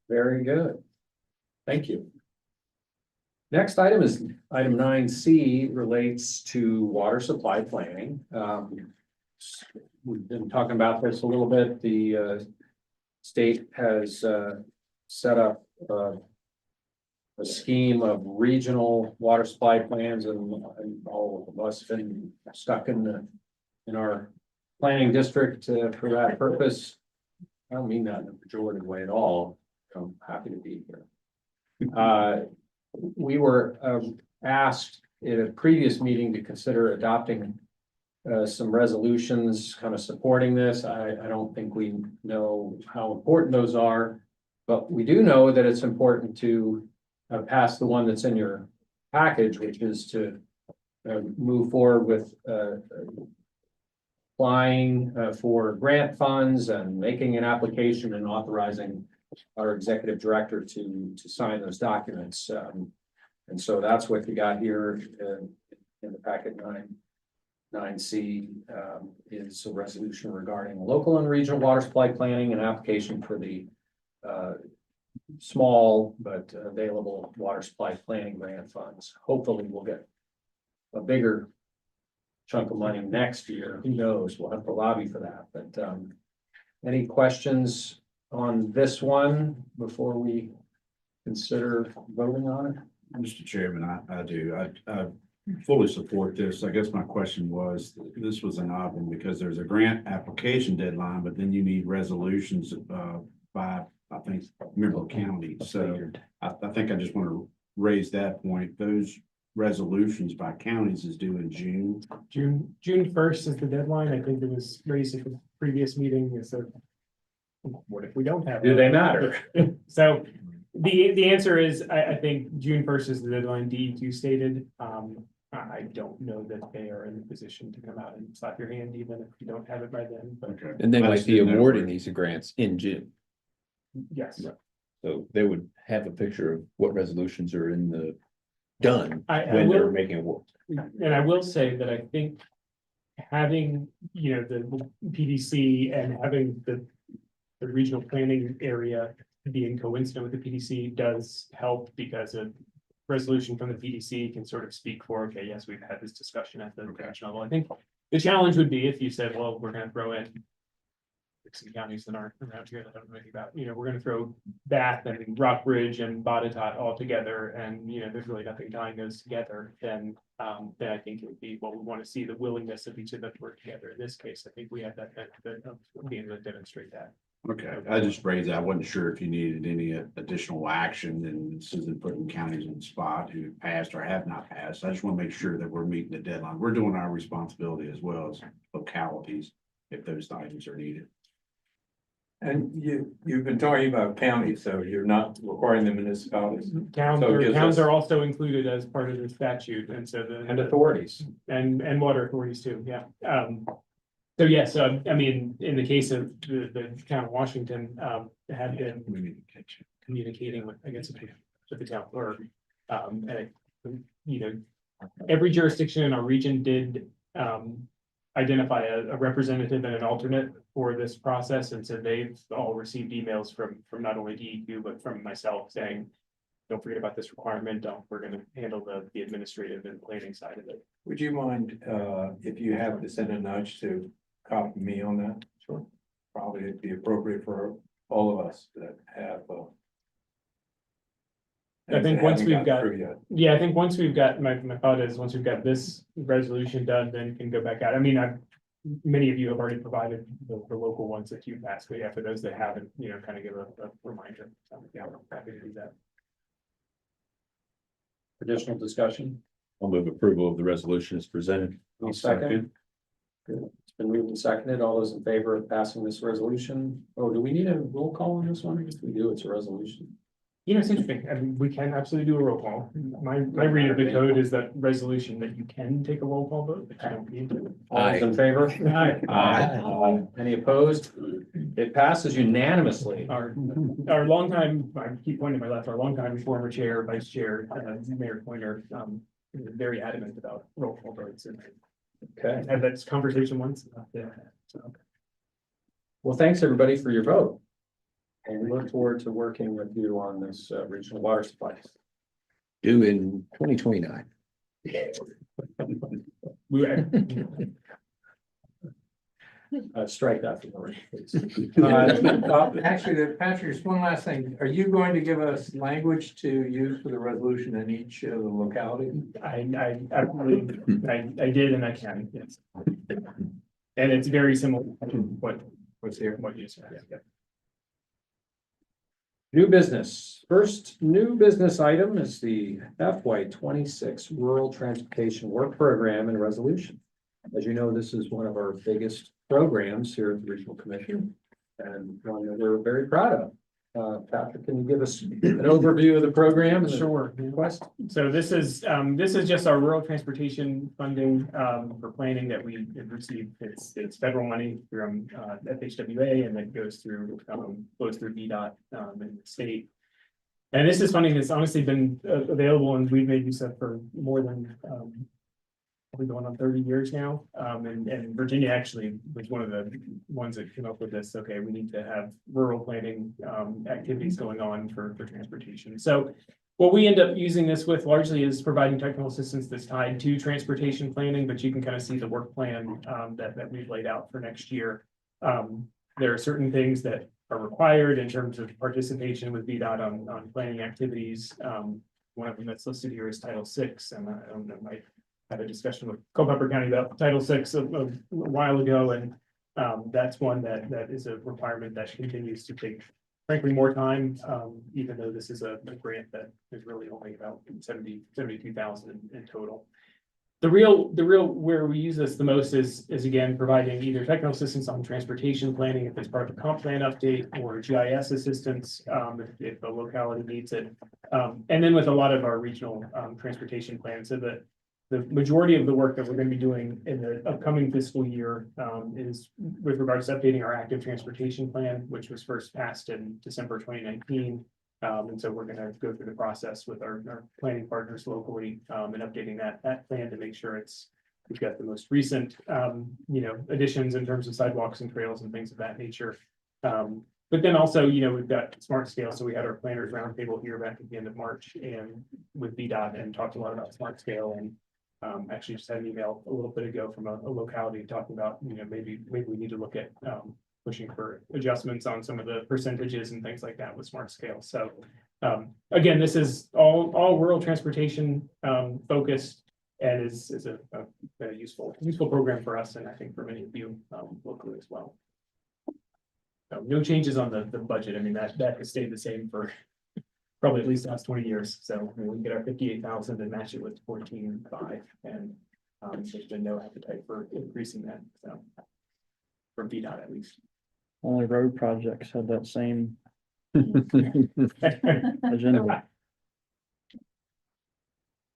Very good. Thank you. Next item is item 9C, relates to water supply planning. We've been talking about this a little bit. The state has set up a scheme of regional water supply plans, and all of us have been stuck in our planning district for that purpose. I don't mean that in a pejorative way at all. I'm happy to be here. We were asked at a previous meeting to consider adopting some resolutions kind of supporting this. I don't think we know how important those are, but we do know that it's important to pass the one that's in your package, which is to move forward with applying for grant funds and making an application and authorizing our executive director to sign those documents. And so that's what you got here in the packet 9C is a resolution regarding local and regional water supply planning and application for the small but available water supply planning grant funds. Hopefully we'll get a bigger chunk of money next year. Who knows? We'll have to lobby for that. But any questions on this one before we consider voting on it? Mr. Chairman, I do. I fully support this. I guess my question was, this was an odd one because there's a grant application deadline, but then you need resolutions by, I think, member county. So I think I just want to raise that point. Those resolutions by counties is due in June. June 1st is the deadline. I think it was raised at the previous meeting. So what if we don't have? Do they matter? So the answer is, I think June 1st is the deadline DEQ stated. I don't know that they are in a position to come out and slap your hand even if you don't have it by then, but Okay. And they I might just be didn't know awarding where- these grants in June. yes. So they would have a picture of what resolutions are in the done I when they're will, making award. and I will say that I think having, the PDC and having the regional planning area being coincident with the PDC does help, because a resolution from the PDC can sort of speak for, okay, yes, we've had this discussion at the national level. I think the challenge would be if you said, well, we're gonna throw in some counties that aren't around here that I don't know anything about, we're gonna throw Bath and Rockbridge and Botetourt all together, and, there's really nothing tying those together, then I think it would be, well, we want to see the willingness of each of them to work together. In this case, I think we have that benefit of being able to demonstrate that. Okay, I just raised that. I wasn't sure if you needed any additional action, and this isn't putting counties on the spot who passed or have not passed. I just want to make sure that we're meeting the deadline. We're doing our responsibility as well as localities if those items are needed. And you've been talking about counties, so you're not requiring the municipalities. Towns So it gives us- are also included as part of the statute, and so And authorities. and water authorities too, yeah. So yes, I mean, in the case of the town of Washington, had been We need to catch it. communicating with, I guess, with the town clerk. And, every jurisdiction in our region did identify a representative and an alternate for this process. And so they've all received emails from not only DEQ, but from myself saying, don't forget about this requirement. We're going to handle the administrative and planning side of it. Would you mind, if you have to send a nudge to copy me on that? Sure. Probably it'd be appropriate for all of us that have. I think once haven't we've gotten got, through yet. yeah, I think once we've got, my thought is, once we've got this resolution done, then can go back out. I mean, many of you have already provided the local ones that you've asked, but yeah, for those that haven't, kind of give a reminder. So, yeah, we're happy to do that. Additional discussion? I'll move approval of the resolution as presented. I'll second. Good. It's been moved and seconded. All those in favor of passing this resolution? Oh, do we need a roll call on this one? I guess we do. It's a resolution. It's interesting. I mean, we can absolutely do a roll call. My read of the code is that resolution that you can take a roll call vote, but you don't need to. All those in favor? Aye. Any opposed? It passes unanimously. Our longtime, I keep pointing to my left, our longtime former chair, vice chair, Mayor Pointer, very adamant about rural call votes and Okay, had that conversation once. Yeah, so. well, thanks everybody for your vote. And we look forward to working with you on this regional water supply. Due in 2029. Strike that from the record, please. Actually, Patrick, just one last thing. Are you going to give us language to use for the resolution in each of the localities? I absolutely, I did and I can, yes. And it's very similar to what's here, what you said. Yeah. New business. First new business item is the FY 26 Rural Transportation Work Program and Resolution. As you know, this is one of our biggest programs here at the Regional Commission and one that we're very proud of. Patrick, can you give us an overview of the program and the Sure. request? So this is just our rural transportation funding for planning that we have received. It's federal money from FHWA and it goes through flows through VDOT in the state. And this is funding that's honestly been available and we've made use of for more than probably going on 30 years now. And Virginia actually was one of the ones that came up with this. Okay, we need to have rural planning activities going on for transportation. So what we end up using this with largely is providing technical assistance that's tied to transportation planning, but you can kind of see the work plan that we've laid out for next year. There are certain things that are required in terms of participation with VDOT on planning activities. One of them that's listed here is Title VI, and I don't know, Mike had a discussion with Culpeper County about Title VI a while ago, and that's one that is a requirement that continues to take, frankly, more time, even though this is a grant that is really only about 72,000 in total. The real where we use this the most is again providing either technical assistance on transportation planning if it's part of a comp plan update or GIS assistance if the locality needs it, and then with a lot of our regional transportation plans. So the majority of the work that we're going to be doing in the upcoming fiscal year is with regards to updating our active transportation plan, which was first passed in December 2019. And so we're going to go through the process with our planning partners locally and updating that plan to make sure we've got the most recent, additions in terms of sidewalks and trails and things of that nature. But then also, we've got Smart Scale. So we had our planners roundtable here back at the end of March and with VDOT and talked a lot about Smart Scale and actually just had an email a little bit ago from a locality talking about, maybe we need to look at pushing for adjustments on some of the percentages and things like that with Smart Scale. So again, this is all rural transportation focused and is a useful program for us and I think for many of you locally as well. So no changes on the budget. I mean, that has stayed the same for probably at least the last 20 years. So we get our 58,000 and match it with 14.5 and there's been no appetite for increasing that. So from VDOT at least. Only road projects had that same agenda.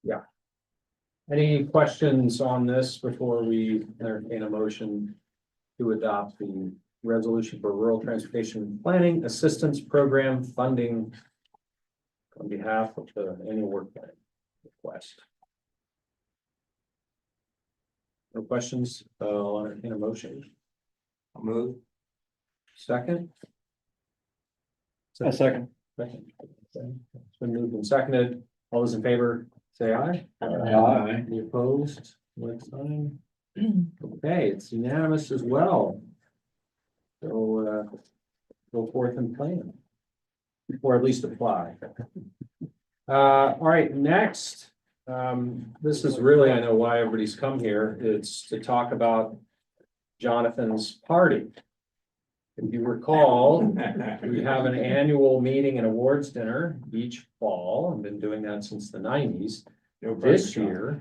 Yeah. Any questions on this before we entertain a motion to adopt the resolution for rural transportation planning assistance program funding on behalf of the annual work plan request? No questions? I'll entertain a motion. I'll move. Second? A second. Second. It's been moved and seconded. All those in favor, say aye. Aye. Any opposed? Like sign. Okay, it's unanimous as well. So go forth and plan. Or at least apply. All right, next. This is really, I know why everybody's come here. It's to talk about Jonathan's party. If you recall, we have an annual meeting and awards dinner each fall. I've been doing that since the 90s. This year,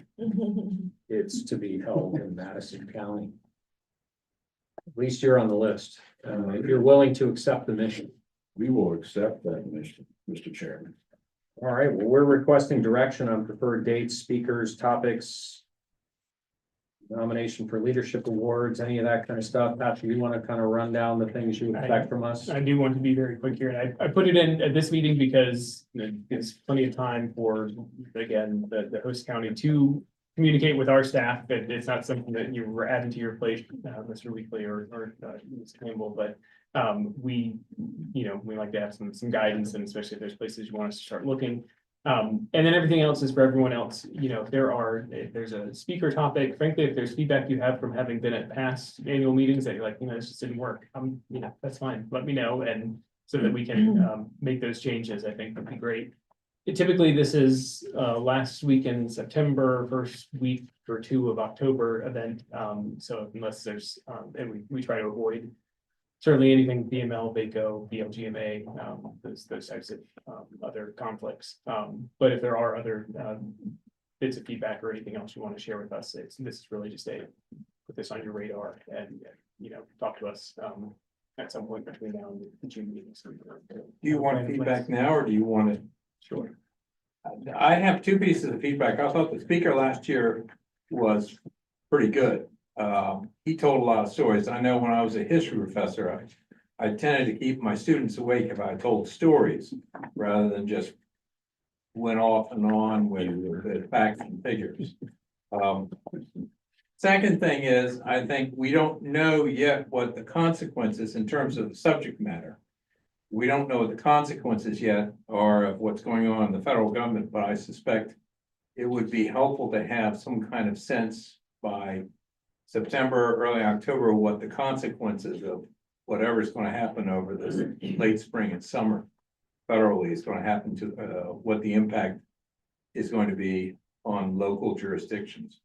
it's to be held in Madison County. At least you're on the list. If you're willing to accept the mission. We will accept that mission, Mr. Chairman. All right, well, we're requesting direction on preferred dates, speakers, topics. nomination for leadership awards, any of that kind of stuff. Patrick, you want to kind of run down the things you expect from us? I do want to be very quick here, and I put it in at this meeting because it gives plenty of time for, again, the host county to communicate with our staff, that it's not something that you were adding to your plate, Mr. Weekly or Mr. Campbell, but we like to have some guidance, and especially if there's places you want us to start looking. And then everything else is for everyone else. If there's a speaker topic, frankly, if there's feedback you have from having been at past annual meetings that you're like, this just didn't work, that's fine, let me know, and so that we can make those changes, I think would be great. Typically, this is last week in September, first week or two of October event. So unless there's, and we try to avoid certainly anything BML, VACO, BLGMA, those types of other conflicts. But if there are other bits of feedback or anything else you want to share with us, this is really just put this on your radar and, talk to us at some point between now and the June meetings. Do you want feedback now, or do you want it? Sure. I have two pieces of feedback. I thought the speaker last year was pretty good. He told a lot of stories. I know when I was a history professor, I tended to keep my students awake if I told stories rather than just went off and on with the facts and figures. Second thing is, I think we don't know yet what the consequences in terms of the subject matter. We don't know what the consequences yet are of what's going on in the federal government, but I suspect it would be helpful to have some kind of sense by September, early October, what the consequences of whatever is going to happen over this late spring and summer federally is going to happen to, what the impact is going to be on local jurisdictions.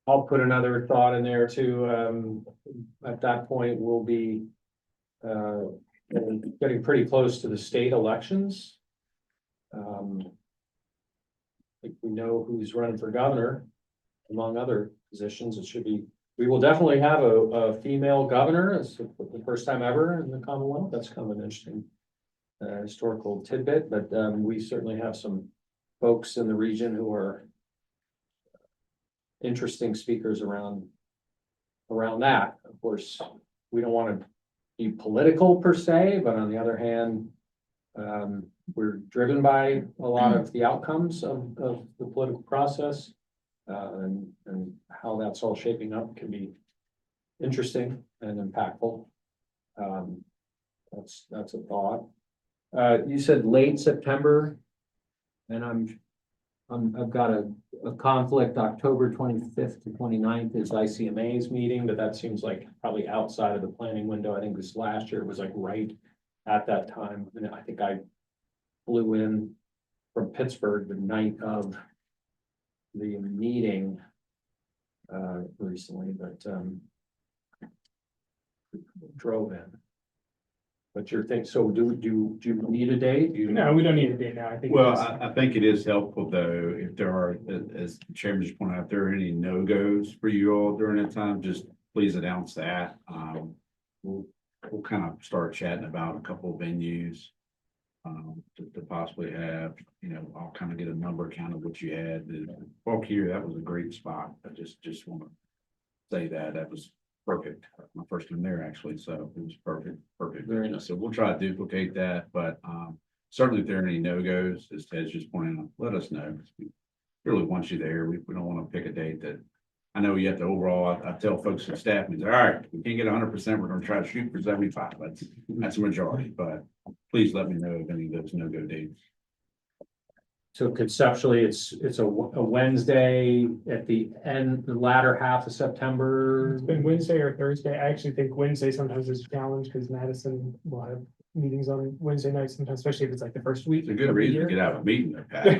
I'll put another thought in there too. At that point, we'll be getting pretty close to the state elections. I think we know who's running for governor, among other positions. It should be, we will definitely have a female governor. It's the first time ever in the Commonwealth. That's kind of an interesting historical tidbit, but we certainly have some folks in the region who are interesting speakers around that. Of course, we don't want to be political per se, but on the other hand, we're driven by a lot of the outcomes of the political process, and how that's all shaping up can be interesting and impactful. That's a thought. You said late September, and I've got a conflict. October 25th to 29th is ICMA's meeting, but that seems like probably outside of the planning window. I think this last year was like right at that time. And I think I flew in from Pittsburgh the night of the meeting recently, but drove in. But you're thinking, so do you need a date? No, we don't need a date now. I think. Well, I think it is helpful though, if there are, as the chairman just pointed out, if there are any no-goes for you all during that time, just please announce that. We'll kind of start chatting about a couple of venues. To possibly have, I'll kind of get a number count of what you had. The Bulk here, that was a great spot. I just want to say that was perfect. My first one there actually, so it was perfect. Very nice. So we'll try to duplicate that, but certainly if there are any no-goes, as Ted's just pointing out, let us know. We really want you there. We don't want to pick a date that, I know you have to overall, I tell folks and staff, all right, we can't get 100%, we're going to try to shoot for 75. That's a majority, but please let me know if any of those no-go dates. So conceptually, it's a Wednesday at the latter half of September. It's been Wednesday or Thursday. I actually think Wednesday sometimes is a challenge because Madison will have meetings on Wednesday nights sometimes, especially if it's like the first week. It's a good of the reason to year. get out of a meeting. If I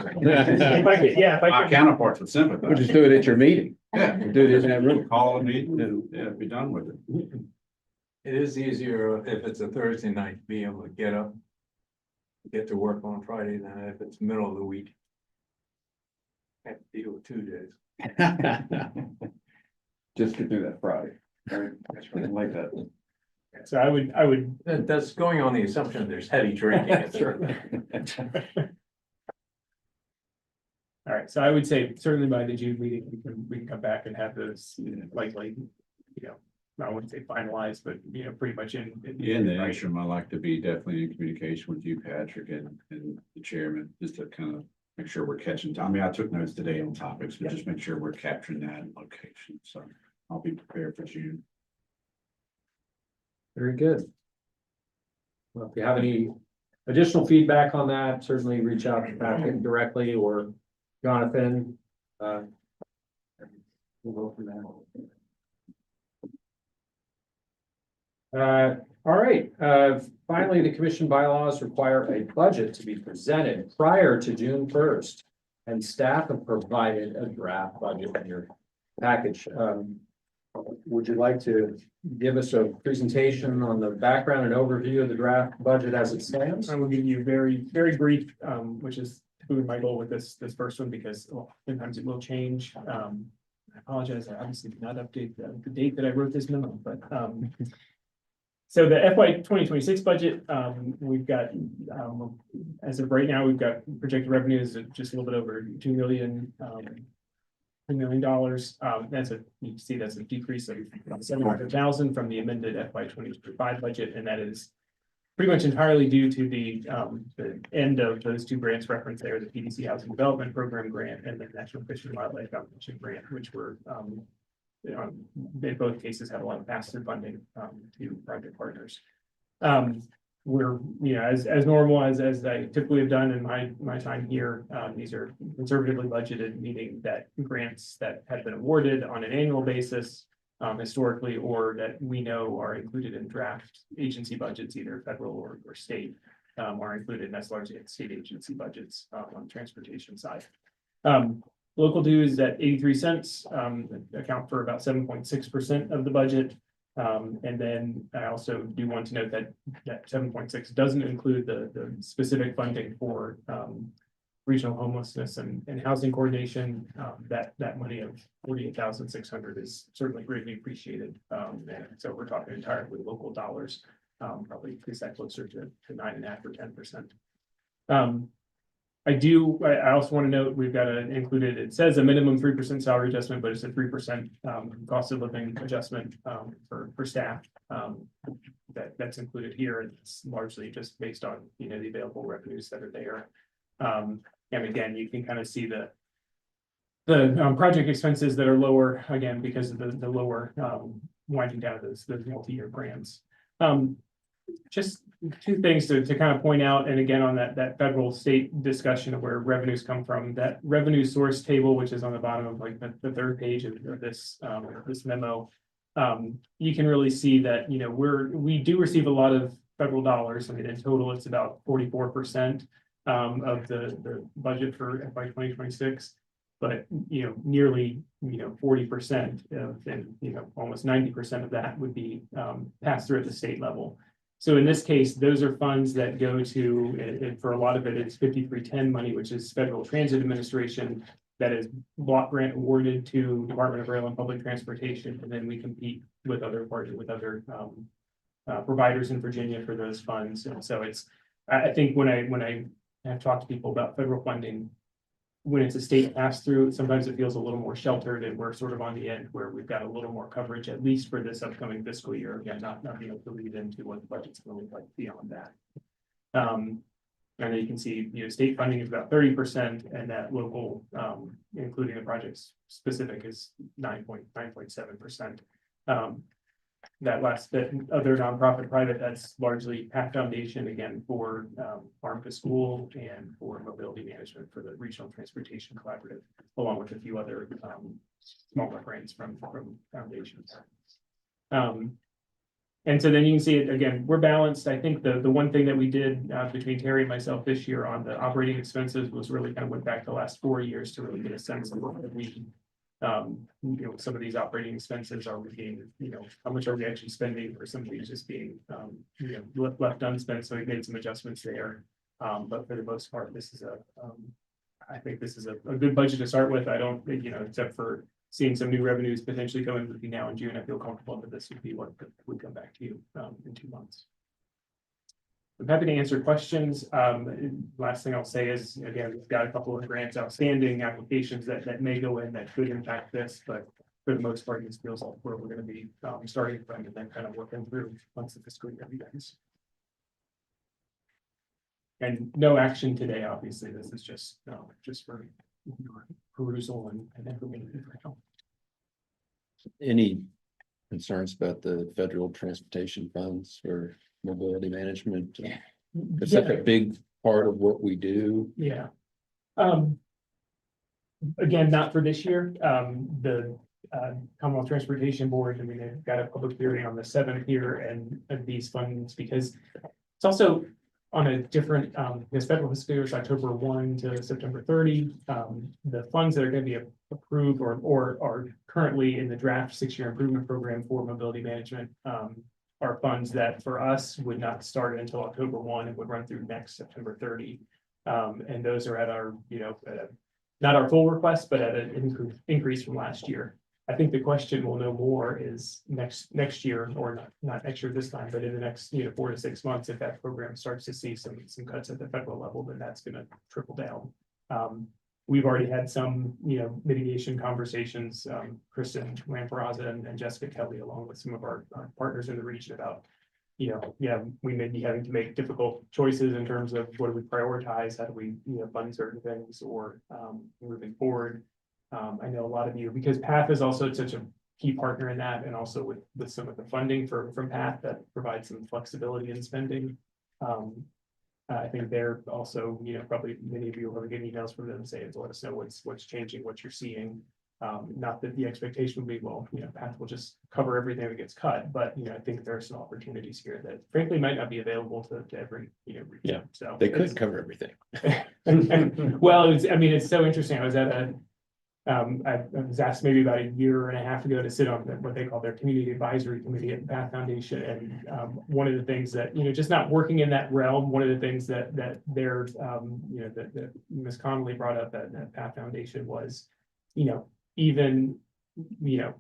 could, yeah, if I My could. counterparts would We'll sympathize. just do it at your meeting. Yeah, We'll do it in that room. call a meeting and be done with it. It is easier if it's a Thursday night to be able to get up, get to work on Friday than if it's middle of the week. Have to deal with 2 days. Just get through that Friday. Right, that's right, like that. So I would, That's going on the assumption there's heavy drinking. all right, so I would say certainly by the June meeting, we can come back and have those likely, I wouldn't say finalized, but pretty much in. Yeah, in the interim, I like to be definitely in communication with you, Patrick, and the chairman, just to kind of make sure we're catching. I mean, I took notes today on topics, but just make sure we're capturing that in location. So I'll be prepared for June. Very good. Well, if you have any additional feedback on that, certainly reach out to Patrick directly or Jonathan. We'll go from there. All right, finally, the commission bylaws require a budget to be presented prior to June 1st. And staff have provided a draft budget in your package. Would you like to give us a presentation on the background and overview of the draft budget as it stands? I will give you very, very brief, which is typically my goal with this first one, because sometimes it will change. I apologize, I obviously did not update the date that I wrote this memo, but so the FY 2026 budget, we've got, as of right now, we've got projected revenues of just a little bit over $2 million. $2 million. You can see that's a decrease of $700,000 from the amended FY 2025 budget, and that is pretty much entirely due to the end of those two grants referenced there, the PDC Housing Development Program grant and the National Fish and Wildlife Foundation grant, which were in both cases had a lot of pass-through funding to project partners. We're, as normal as I typically have done in my time here, these are conservatively budgeted, meaning that grants that have been awarded on an annual basis historically, or that we know are included in draft agency budgets, either federal or state, are included, and that's largely in state agency budgets on the transportation side. Local dues at 83 cents account for about 7.6% of the budget. And then I also do want to note that 7.6 doesn't include the specific funding for regional homelessness and housing coordination. That money of 48,600 is certainly greatly appreciated. And so we're talking entirely local dollars, probably increase that closer to 9.5 or 10%. I also want to note we've got included, it says a minimum 3% salary adjustment, but it's a 3% cost of living adjustment for staff. That's included here. It's largely just based on the available revenues that are there. And again, you can kind of see the project expenses that are lower, again, because of the lower winding down of those multi-year grants. Just two things to kind of point out, and again, on that federal state discussion of where revenues come from, that revenue source table, which is on the bottom of like the third page of this memo, you can really see that, we do receive a lot of federal dollars. I mean, in total, it's about 44% of the budget for FY 2026. But nearly 40% and almost 90% of that would be passed through at the state level. So in this case, those are funds that go to, and for a lot of it, it's 5310 money, which is Federal Transit Administration, that is block grant awarded to Department of Rail and Public Transportation, and then we compete with other providers in Virginia for those funds. And so I think when I have talked to people about federal funding, when it's a state pass through, sometimes it feels a little more sheltered, and we're sort of on the end where we've got a little more coverage, at least for this upcoming fiscal year. Again, not being able to lead into what the budget's going to look like beyond that. And then you can see, state funding is about 30%, and that local, including the project's specific, is 9.7%. That last bit, other nonprofit private, that's largely PAC Foundation, again, for Farm to School and for mobility management for the Regional Transportation Collaborative, along with a few other smaller grants from foundations. And so then you can see it again, we're balanced. I think the one thing that we did between Terry and myself this year on the operating expenses was really kind of went back the last 4 years to really get a sense of what we some of these operating expenses are we being, how much are we actually spending, or some of these just being, left unspent. So we made some adjustments there. But for the most part, this is I think this is a good budget to start with. I don't, except for seeing some new revenues potentially coming between now and June, I feel comfortable that this would be what would come back to you in 2 months. I'm happy to answer questions. Last thing I'll say is, again, we've got a couple of grants outstanding applications that may go in that could impact this, but for the most part, this feels like where we're going to be starting from and then kind of working through once the fiscal year begins. And no action today, obviously. This is just for your perusal and information. Any concerns about the federal transportation funds for mobility management? It's such a big part of what we do. Yeah. Again, not for this year. The Commonwealth Transportation Board, I mean, they've got a public hearing on the 7th year and of these funds because it's also on a different, this federal fiscal year is October 1 to September 30. The funds that are going to be approved or are currently in the draft 6-year improvement program for mobility management are funds that for us would not start until October 1 and would run through next September 30. And those are at our, not our full request, but at an increase from last year. I think the question we'll know more is next year, or not next year this time, but in the next 4 to 6 months, if that program starts to see some cuts at the federal level, then that's going to trickle down. We've already had some mitigation conversations, Kristen Lamperazza and Jessica Kelly, along with some of our partners in the region about we may be having to make difficult choices in terms of what do we prioritize, how do we fund certain things, or moving forward. I know a lot of you, because PATH is also such a key partner in that, and also with some of the funding from PATH that provides some flexibility in spending. I think they're also, probably many of you are getting emails from them saying, let us know what's changing, what you're seeing. Not that the expectation would be, well, PATH will just cover everything that gets cut, but I think there are some opportunities here that frankly might not be available to every region. Yeah, so they could cover everything. Well, it's so interesting. I was at I was asked maybe about a year and a half ago to sit on what they call their community advisory committee at the PATH Foundation. And one of the things that, just not working in that realm, one of the things that they're, that Ms. Connolly brought up at PATH Foundation was, even,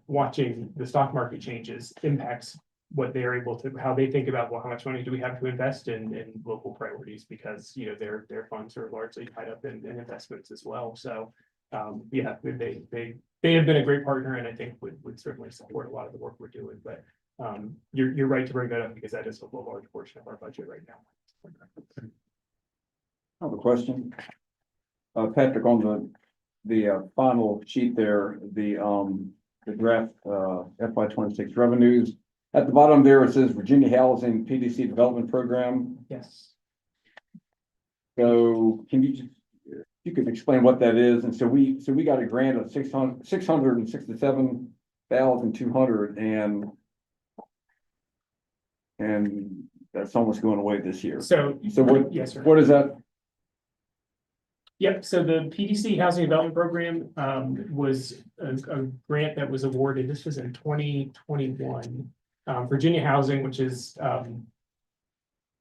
watching the stock market changes impacts what they're able to, how they think about, well, how much money do we have to invest in local priorities, because, their funds are largely tied up in investments as well. So yeah, they have been a great partner, and I think would certainly support a lot of the work we're doing. But you're right to bring that up, because that is a large portion of our budget right now. I have a question. Patrick, on the final sheet there, the draft FY26 revenues. At the bottom there, it says Virginia Housing PDC Development Program. Yes. So can you could explain what that is? And so we got a grant of $667,200, and that's almost going away this year. So what? Yes, sir. What is that? Yep. So the PDC Housing Development Program was a grant that was awarded. This was in 2021. Virginia Housing, which is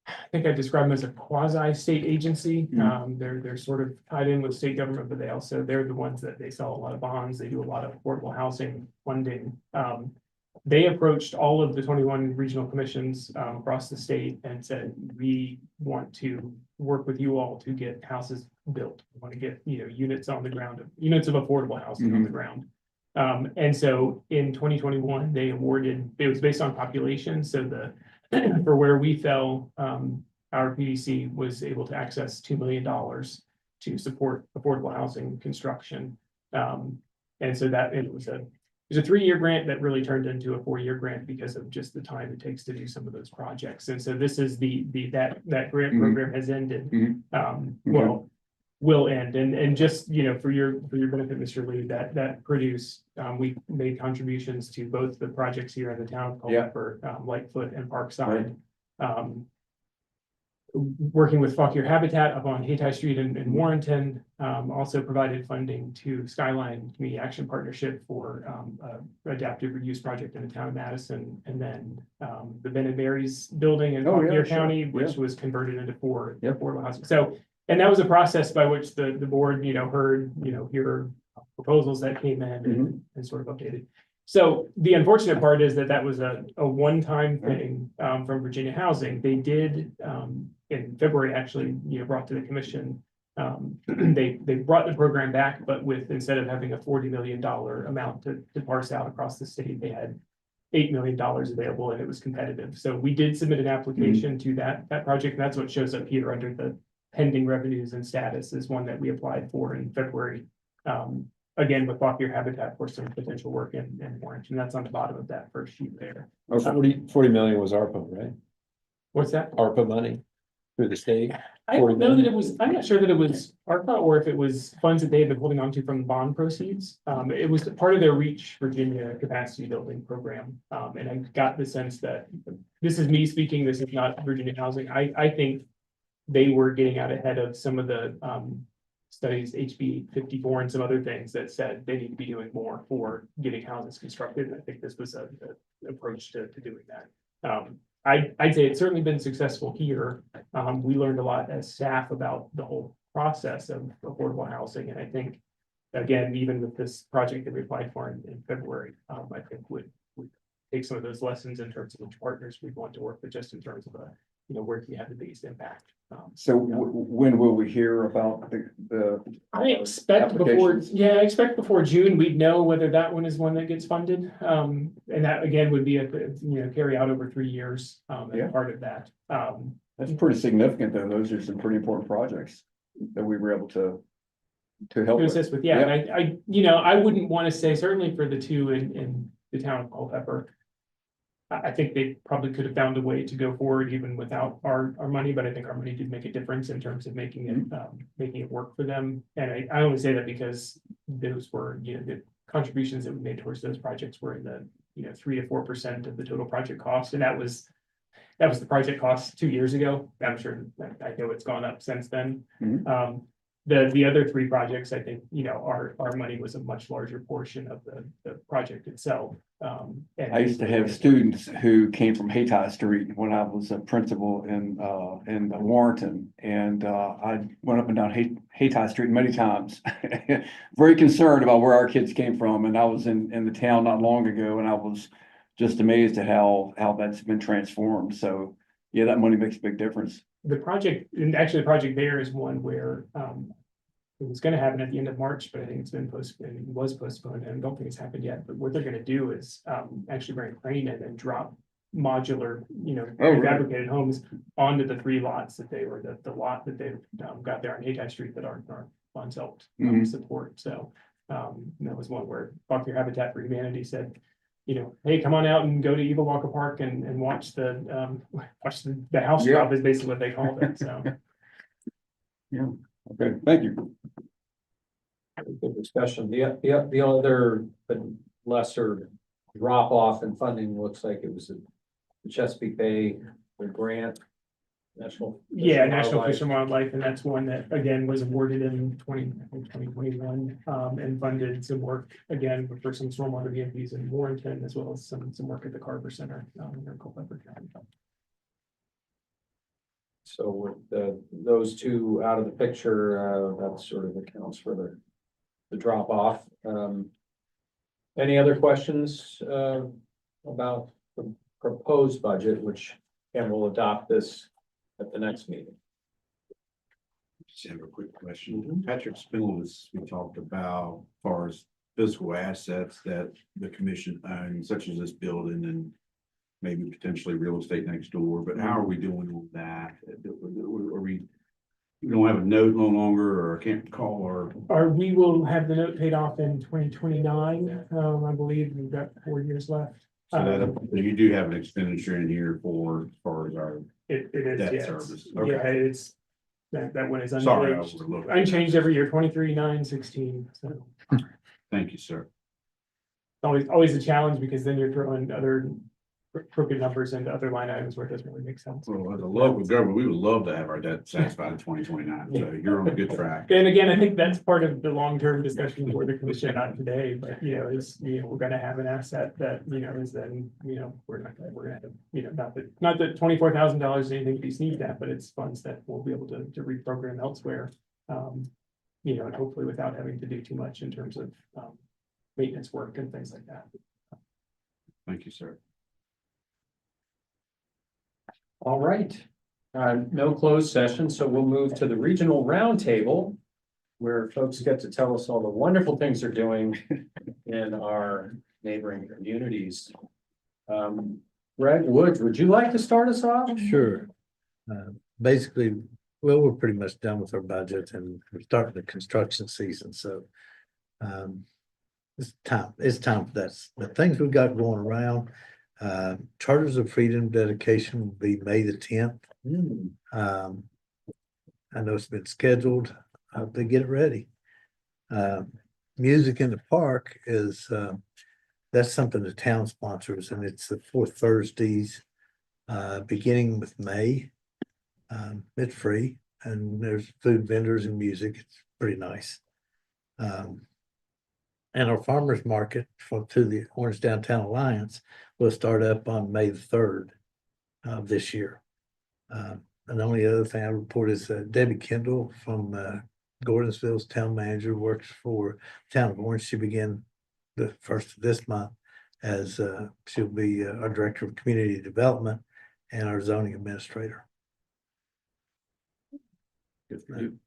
I think I describe them as a quasi-state agency. They're sort of tied in with state government, but they're the ones that they sell a lot of bonds. They do a lot of affordable housing funding. They approached all of the 21 regional commissions across the state and said, we want to work with you all to get houses built. We want to get units on the ground, units of affordable housing on the ground. And so in 2021, they awarded, it was based on population. So for where we fell, our PDC was able to access $2 million to support affordable housing construction. And so it was a 3-year grant that really turned into a 4-year grant because of just the time it takes to do some of those projects. And so this is that grant program has ended. Well, will end. And just, for your benefit, Mr. Lee, that produced, we made contributions to both the projects here in the town for Lightfoot and Parkside. Working with Fauquier Habitat up on Hayti Street in Warrenton, also provided funding to Skyline Community Action Partnership for adaptive reuse project in the town of Madison, and then the Ben and Mary's building in Fauquier County, which was converted into 4 affordable housing. So, and that was a process by which the board, heard, here proposals that came in and sort of updated. So the unfortunate part is that that was a one-time thing from Virginia Housing. They did in February, actually, brought to the commission. They brought the program back, but with, instead of having a $40 million amount to parse out across the state, they had $8 million available, and it was competitive. So we did submit an application to that project. And that's what shows up here under the pending revenues and status, is one that we applied for in February. Again, with Lockyer Habitat for some potential work in Orange, and that's on the bottom of that first sheet there. 40 million was ARPA, right? What's that? ARPA money through the state. I don't know that it was, I'm not sure that it was ARPA or if it was funds that they had been holding on to from bond proceeds. It was part of their Reach Virginia capacity building program. And I got the sense that, this is me speaking, this is not Virginia Housing. I think they were getting out ahead of some of the studies, HB 54 and some other things that said they need to be doing more for getting houses constructed. And I think this was an approach to doing that. I'd say it's certainly been successful here. We learned a lot as staff about the whole process of affordable housing. And I think, again, even with this project that we applied for in February, I think would take some of those lessons in terms of which partners we want to work with, just in terms of where you have the biggest impact. So when will we hear about the? I expect before, applications? I expect before June, we'd know whether that one is one that gets funded. And that again would be carry out over 3 years, as part of that. That's pretty significant, though. Those are some pretty important projects that we were able to help To with. assist with, yeah, and I wouldn't want to say, certainly for the two in the town of Culpeper, I think they probably could have found a way to go forward even without our money, but I think our money did make a difference in terms of making it work for them. And I only say that because those were, the contributions that we made towards those projects were in the 3 to 4% of the total project cost, and that was the project cost 2 years ago. I'm sure, I know it's gone up since then. The other 3 projects, I think, our money was a much larger portion of the project itself. And I used to have students who came from Hayti Street when I was a principal in Warrenton, and I went up and down Hayti Street many times. Very concerned about where our kids came from, and I was in the town not long ago, and I was just amazed at how that's been transformed. So yeah, that money makes a big difference. The project, and actually the project there is one where it was going to happen at the end of March, but I think it's been postponed. It was postponed, and I don't think it's happened yet. But what they're going to do is actually bring a crane in and drop modular, fabricated homes onto the 3 lots that they were the lot that they got there on Hayti Street that our funds helped support. So that was one where Lockyer Habitat for Humanity said, hey, come on out and go to Eagle Walker Park and watch the house drop is basically what they called it. So Yeah. Okay. Thank you. Good discussion. The other, but lesser drop off in funding looks like it was the Chesapeake Bay, the grant. National Fish and Wildlife, and that's one that again was awarded in 2021 and funded some work again for some stormwater EMPs in Warrenton, as well as some work at the Carver Center in Culpeper County. So with those 2 out of the picture, that sort of accounts for the drop off. Any other questions about the proposed budget, which again will adopt this at the next meeting? Just have a quick question. Patrick Spindler, we talked about as far as physical assets that the commission owns, such as this building and maybe potentially real estate next door, but how are we doing on that? Are we don't have a note no longer, or can't call, or We will have the note paid off in 2029. I believe we've got 4 years left. so that you do have an expenditure in here for as far as our It is, debt yes. service. Yeah, Okay. it's that one is Sorry, I unchanged. overlooked. Unchanged every year, 23, 9, 16. So Thank you, sir. always a challenge, because then you're throwing other crooked numbers into other line items where it doesn't really make sense. Well, as a local government, we would love to have our debt satisfied in 2029, so you're on a good track. And again, I think that's part of the long-term discussion for the commission, not today, but we're gonna have an asset that, is then, we're gonna have, not that $24,000 is anything to be sneezed at, but it's funds that we'll be able to reprogram elsewhere. you know, and hopefully without having to do too much in terms of, maintenance work and things like that. Thank you, sir. All right. No closed session, so we'll move to the regional roundtable, where folks get to tell us all the wonderful things they're doing in our neighboring communities. Greg Woods, would you like to start us off? Sure. Basically, well, we're pretty much done with our budget and we're starting the construction season, so. It's time for that. The things we've got going around, Charters of Freedom dedication will be May the 10th. I know it's been scheduled. I hope they get it ready. Music in the Park is, that's something the town sponsors, and it's the 4th Thursdays, beginning with May. It's free, and there's food vendors and music. It's pretty nice. And our farmers market to the Orange Downtown Alliance will start up on May the 3rd of this year. And the only other thing I report is Debbie Kendall from Gordonsville's town manager, works for Town of Orange. She began the 1st of this month as she'll be our director of community development and our zoning administrator. Good for you.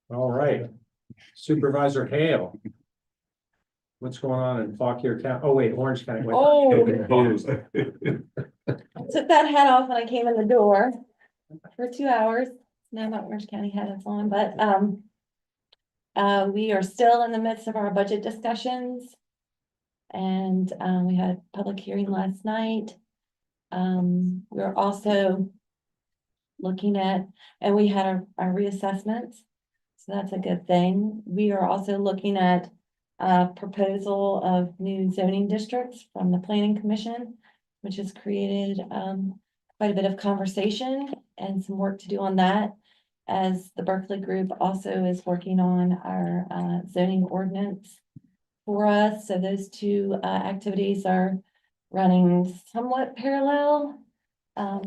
All right. Supervisor Hale. What's going on in Fauquier County? Oh, wait, Orange County. Wait, Oh. I'm confused. Took that hat off when I came in the door for 2 hours. Now my Orange County hat is on, but we are still in the midst of our budget discussions. And we had a public hearing last night. We're also looking at, and we had our reassessments. So that's a good thing. We are also looking at a proposal of new zoning districts from the Planning Commission, which has created quite a bit of conversation and some work to do on that. As the Berkeley group also is working on our zoning ordinance for us. So those two activities are running somewhat parallel. I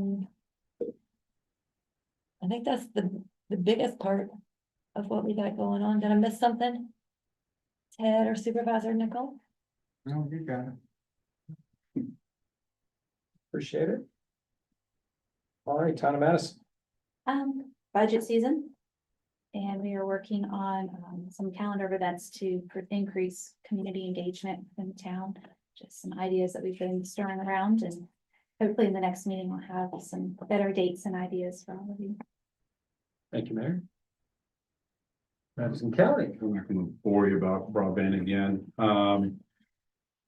think that's the biggest part of what we got going on. Did I miss something? Ted or Supervisor Nickel? No, you got it. Appreciate it. All right, Town of Madison. Budget season. And we are working on some calendar events to increase community engagement in the town. Just some ideas that we've been stirring around, and hopefully in the next meeting we'll have some better dates and ideas for all of you. Thank you, Mayor. Madison County. I'm not gonna bore you about broadband again.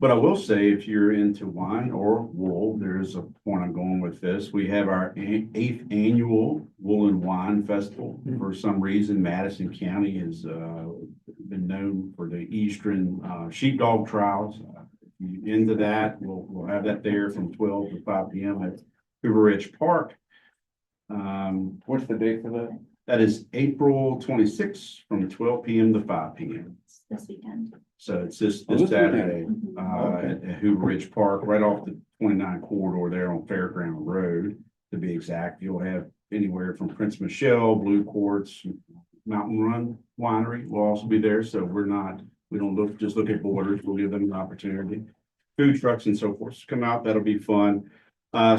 But I will say, if you're into wine or wool, there's a point I'm going with this. We have our 8th annual Wool and Wine Festival. For some reason, Madison County has been known for the Eastern sheepdog trials. If you're into that, we'll have that there from 12 to 5 p.m. at Hoover Ridge Park. What's the date for that? That is April 26th from 12 p.m. to 5 p.m. This weekend. So it's this Oh, this Saturday Mhm. at Hoover Ridge Park, right off the 29 corridor there on Fairground Road, to be exact. You'll have anywhere from Prince Michelle, Blue Quartz, Mountain Run Winery will also be there. So we don't just look at borders. We'll give them an opportunity. Food trucks and so forth come out. That'll be fun.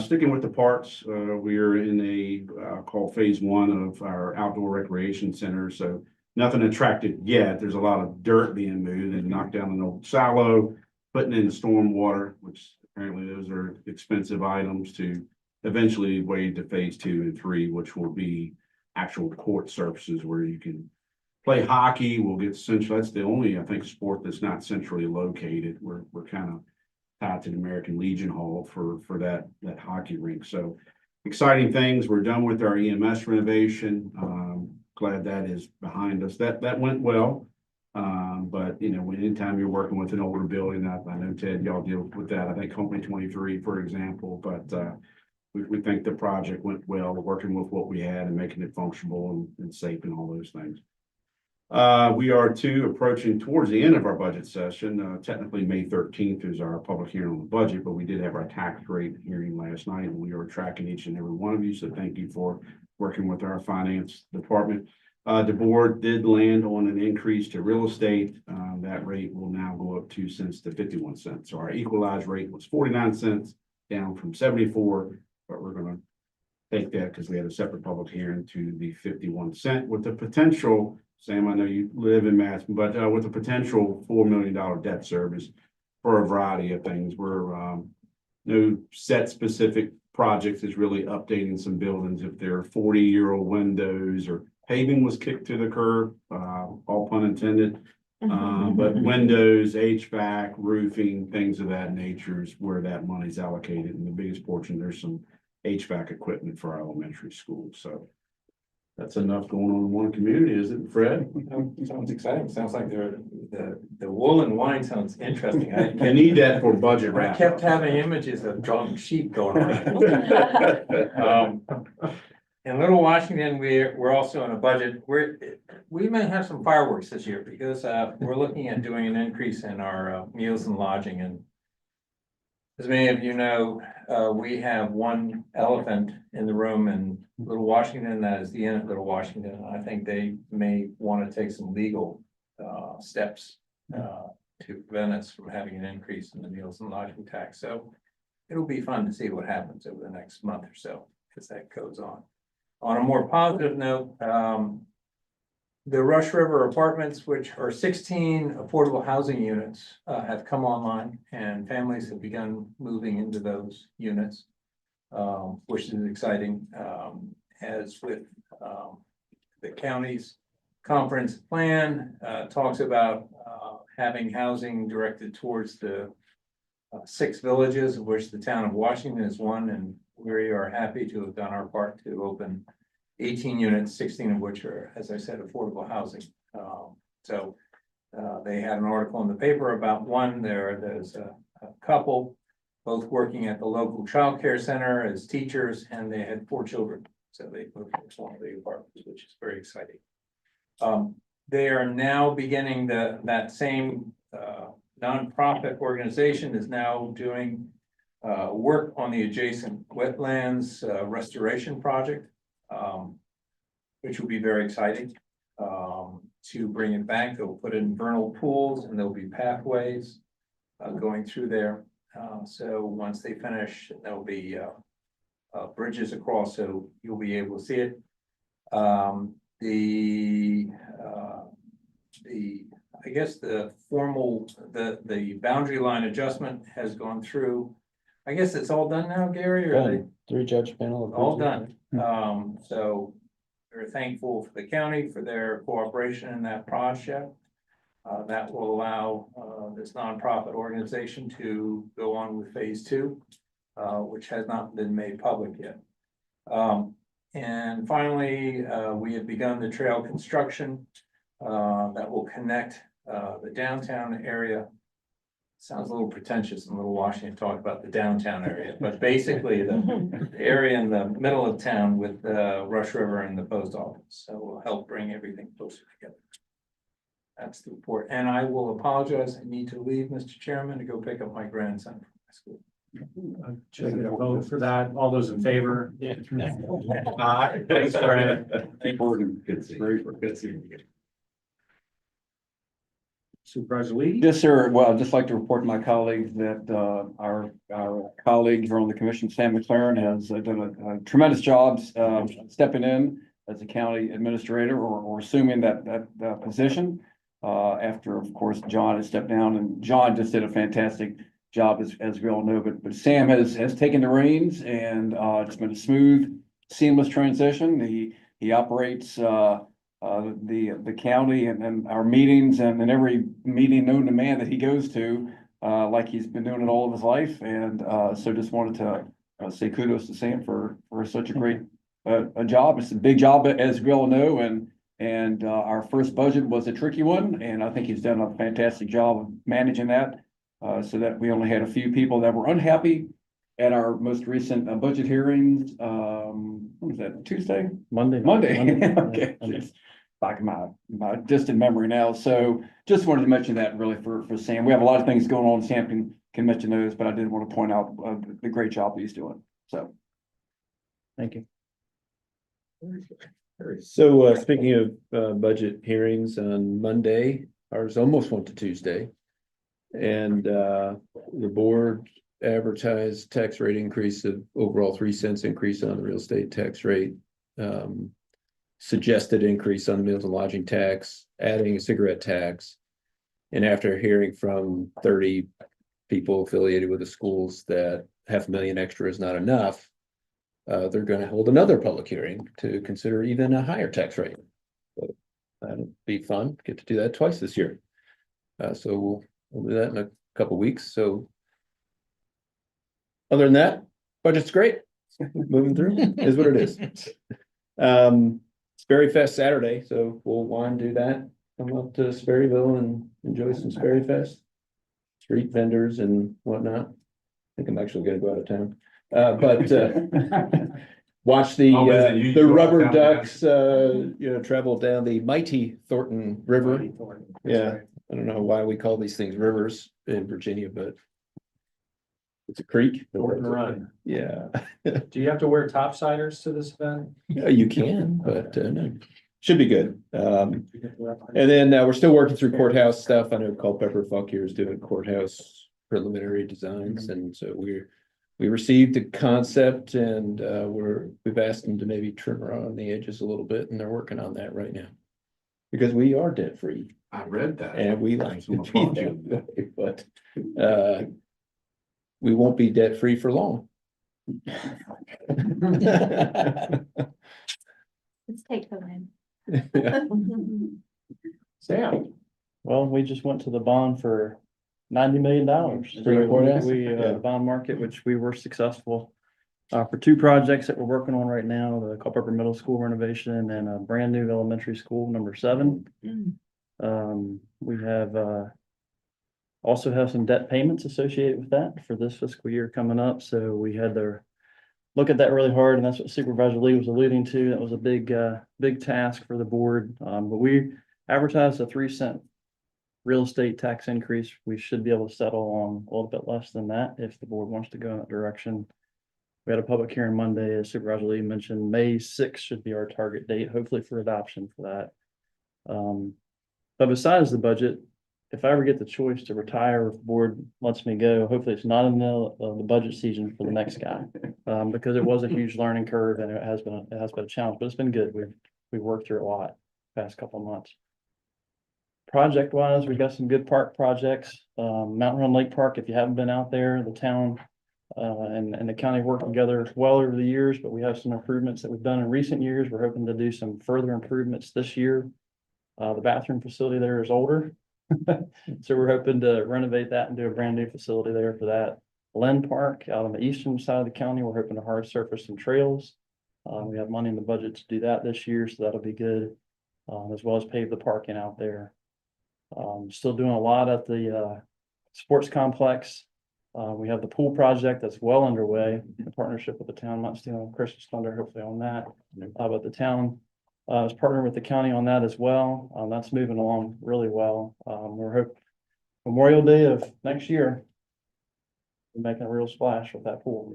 Sticking with the parks, we are in a called phase 1 of our outdoor recreation center. So nothing attractive yet. There's a lot of dirt being moved and knocked down an old silo, putting in storm water, which apparently those are expensive items, to eventually wade to phase 2 and 3, which will be actual court surfaces where you can play hockey. We'll get central. That's the only, I think, sport that's not centrally located. We're kind of tied to the American Legion Hall for that hockey rink. So exciting things. We're done with our EMS renovation. Glad that is behind us. That went well. But you know, anytime you're working with an older building, I know Ted, y'all deal with that. I think Company 23, for example, but we think the project went well, working with what we had and making it functional and safe and all those things. We are approaching towards the end of our budget session. Technically, May 13th is our public hearing on the budget, but we did have our tax rate hearing last night, and we are tracking each and every one of you. So thank you for working with our finance department. The board did land on an increase to real estate. That rate will now go up 2 cents to 51 cents. So our equalized rate was 49 cents, down from 74, but we're gonna take that because we had a separate public hearing to the 51 cent with the potential, Sam, I know you live in Madison, but with the potential $4 million debt service for a variety of things. We're no set specific projects is really updating some buildings. If they're 40-year-old windows or paving was kicked to the curb, all pun intended. But windows, HVAC, roofing, things of that nature is where that money's allocated. And the biggest portion, there's some HVAC equipment for our elementary schools. So that's enough going on in one community, isn't it, Fred? Sounds exciting. Sounds like the wool and wine sounds interesting. You need that for budget I wrap. kept having images of drunk sheep going around. In Little Washington, we're also in a budget, we may have some fireworks this year because we're looking at doing an increase in our meals and lodging. And as many of you know, we have one elephant in the room in Little Washington, that is the Inn at Little Washington. I think they may want to take some legal steps to prevent us from having an increase in the meals and lodging tax. So it'll be fun to see what happens over the next month or so as that goes on. On a more positive note, the Rush River Apartments, which are 16 affordable housing units, have come online and families have begun moving into those units, which is exciting. As with the county's conference plan, talks about having housing directed towards the 6 villages, of which the town of Washington is one, and we are happy to have done our part to open 18 units, 16 of which are, as I said, affordable housing. So they had an article in the paper about one. There's a couple, both working at the local child care center as teachers, and they had 4 children. So they moved into one of the apartments, which is very exciting. They are now beginning that same nonprofit organization is now doing work on the adjacent wetlands restoration project, which will be very exciting to bring it back. They'll put in vernal pools and there'll be pathways going through there. So once they finish, there'll be bridges across, so you'll be able to see it. I guess the formal, the boundary line adjustment has gone through. I guess it's all done now, Gary, or are they 3-judge panel. all done? So we're thankful for the county for their cooperation in that project. That will allow this nonprofit organization to go on with phase 2, which has not been made public yet. And finally, we have begun the trail construction that will connect the downtown area. Sounds a little pretentious in Little Washington, talk about the downtown area, but basically the area in the middle of town with the Rush River and the post office. So we'll help bring everything closer together. That's the report. And I will apologize. I need to leave, Mr. Chairman, to go pick up my grandson from high school. Should I get a vote for that? All those in favor? Thanks, Fred. Good to see you. Supervisor Lee? Yes, sir. Well, I'd just like to report to my colleagues that our colleague here on the commission, Sam McLaren, has done a tremendous job stepping in as a county administrator or assuming that position after, of course, John has stepped down, and John just did a fantastic job as we all know. But Sam has taken the reins, and it's been a smooth, seamless transition. He operates the county and our meetings and every meeting known to man that he goes to, like he's been doing it all of his life. And so just wanted to say kudos to Sam for such a great a job. It's a big job, as we all know, and our first budget was a tricky one, and I think he's done a fantastic job of managing that, so that we only had a few people that were unhappy at our most recent budget hearings. What was that, Tuesday? Monday. Okay. It's back in my distant memory now. So just wanted to mention that really for Sam. We have a lot of things going on. Sam can mention those, but I did want to point out the great job he's doing. So. Thank you. So speaking of budget hearings on Monday, ours almost went to Tuesday. And the board advertised tax rate increase of overall 3 cents increase on the real estate tax rate. Suggested increase on the meals and lodging tax, adding a cigarette tax. And after hearing from 30 people affiliated with the schools that 500,000 extra is not enough, they're going to hold another public hearing to consider even a higher tax rate. So that'll be fun. Get to do that twice this year. So we'll do that in a couple weeks. So other than that, budget's great. Moving through is what it is. Sperry Fest Saturday, so we'll want to do that. Come up to Sperryville and enjoy some Sperry Fest. Street vendors and whatnot. I think I'm actually gonna go out of town. Watch I'll visit you. the You go out rubber of town, ducks, travel down the mighty Thornton River. Yeah, I don't know why we call these things rivers in Virginia, but it's a creek. Thornton Run. Yeah. Do you have to wear topsiders to this event? Yeah, you can, but no. Should be good. And then we're still working through courthouse stuff. I know Culpeper Fauquier is doing courthouse preliminary designs, and so we received the concept, and we've asked them to maybe trim around the edges a little bit, and they're working on that right now. Because we are debt free, I read that. and we like to Some be apology. that way, but we won't be debt free for long. Let's take the win. Sam, Well, we just went to the bond for $90 million. For the courthouse? We bond market, which we were successful. For two projects that we're working on right now, the Culpeper Middle School renovation and a brand new elementary school, number 7. We have also have some debt payments associated with that for this fiscal year coming up. So we had to look at that really hard, and that's what Supervisor Lee was alluding to. That was a big task for the board. But we advertised a 3-cent real estate tax increase. We should be able to settle on a little bit less than that if the board wants to go in that direction. We had a public hearing Monday, as Supervisor Lee mentioned. May 6th should be our target date, hopefully for adoption for that. But besides the budget, if I ever get the choice to retire, if the board lets me go, hopefully it's not in the budget season for the next guy. Because it was a huge learning curve, and it has been a challenge, but it's been good. We've worked through a lot past couple of months. Project wise, we've got some good park projects. Mountain Run Lake Park, if you haven't been out there, the town and the county worked together well over the years, but we have some improvements that we've done in recent years. We're hoping to do some further improvements this year. The bathroom facility there is older. So we're hoping to renovate that and do a brand new facility there for that. Len Park out on the eastern side of the county, we're hoping to hard surface some trails. We have money in the budget to do that this year, so that'll be good. As well as pave the parking out there. Still doing a lot at the sports complex. We have the pool project that's well underway in partnership with the town. Not stealing Chris's thunder, hopefully on that. But the town is partnering with the county on that as well. That's moving along really well. We're hoping Memorial Day of next year, we're making a real splash with that pool.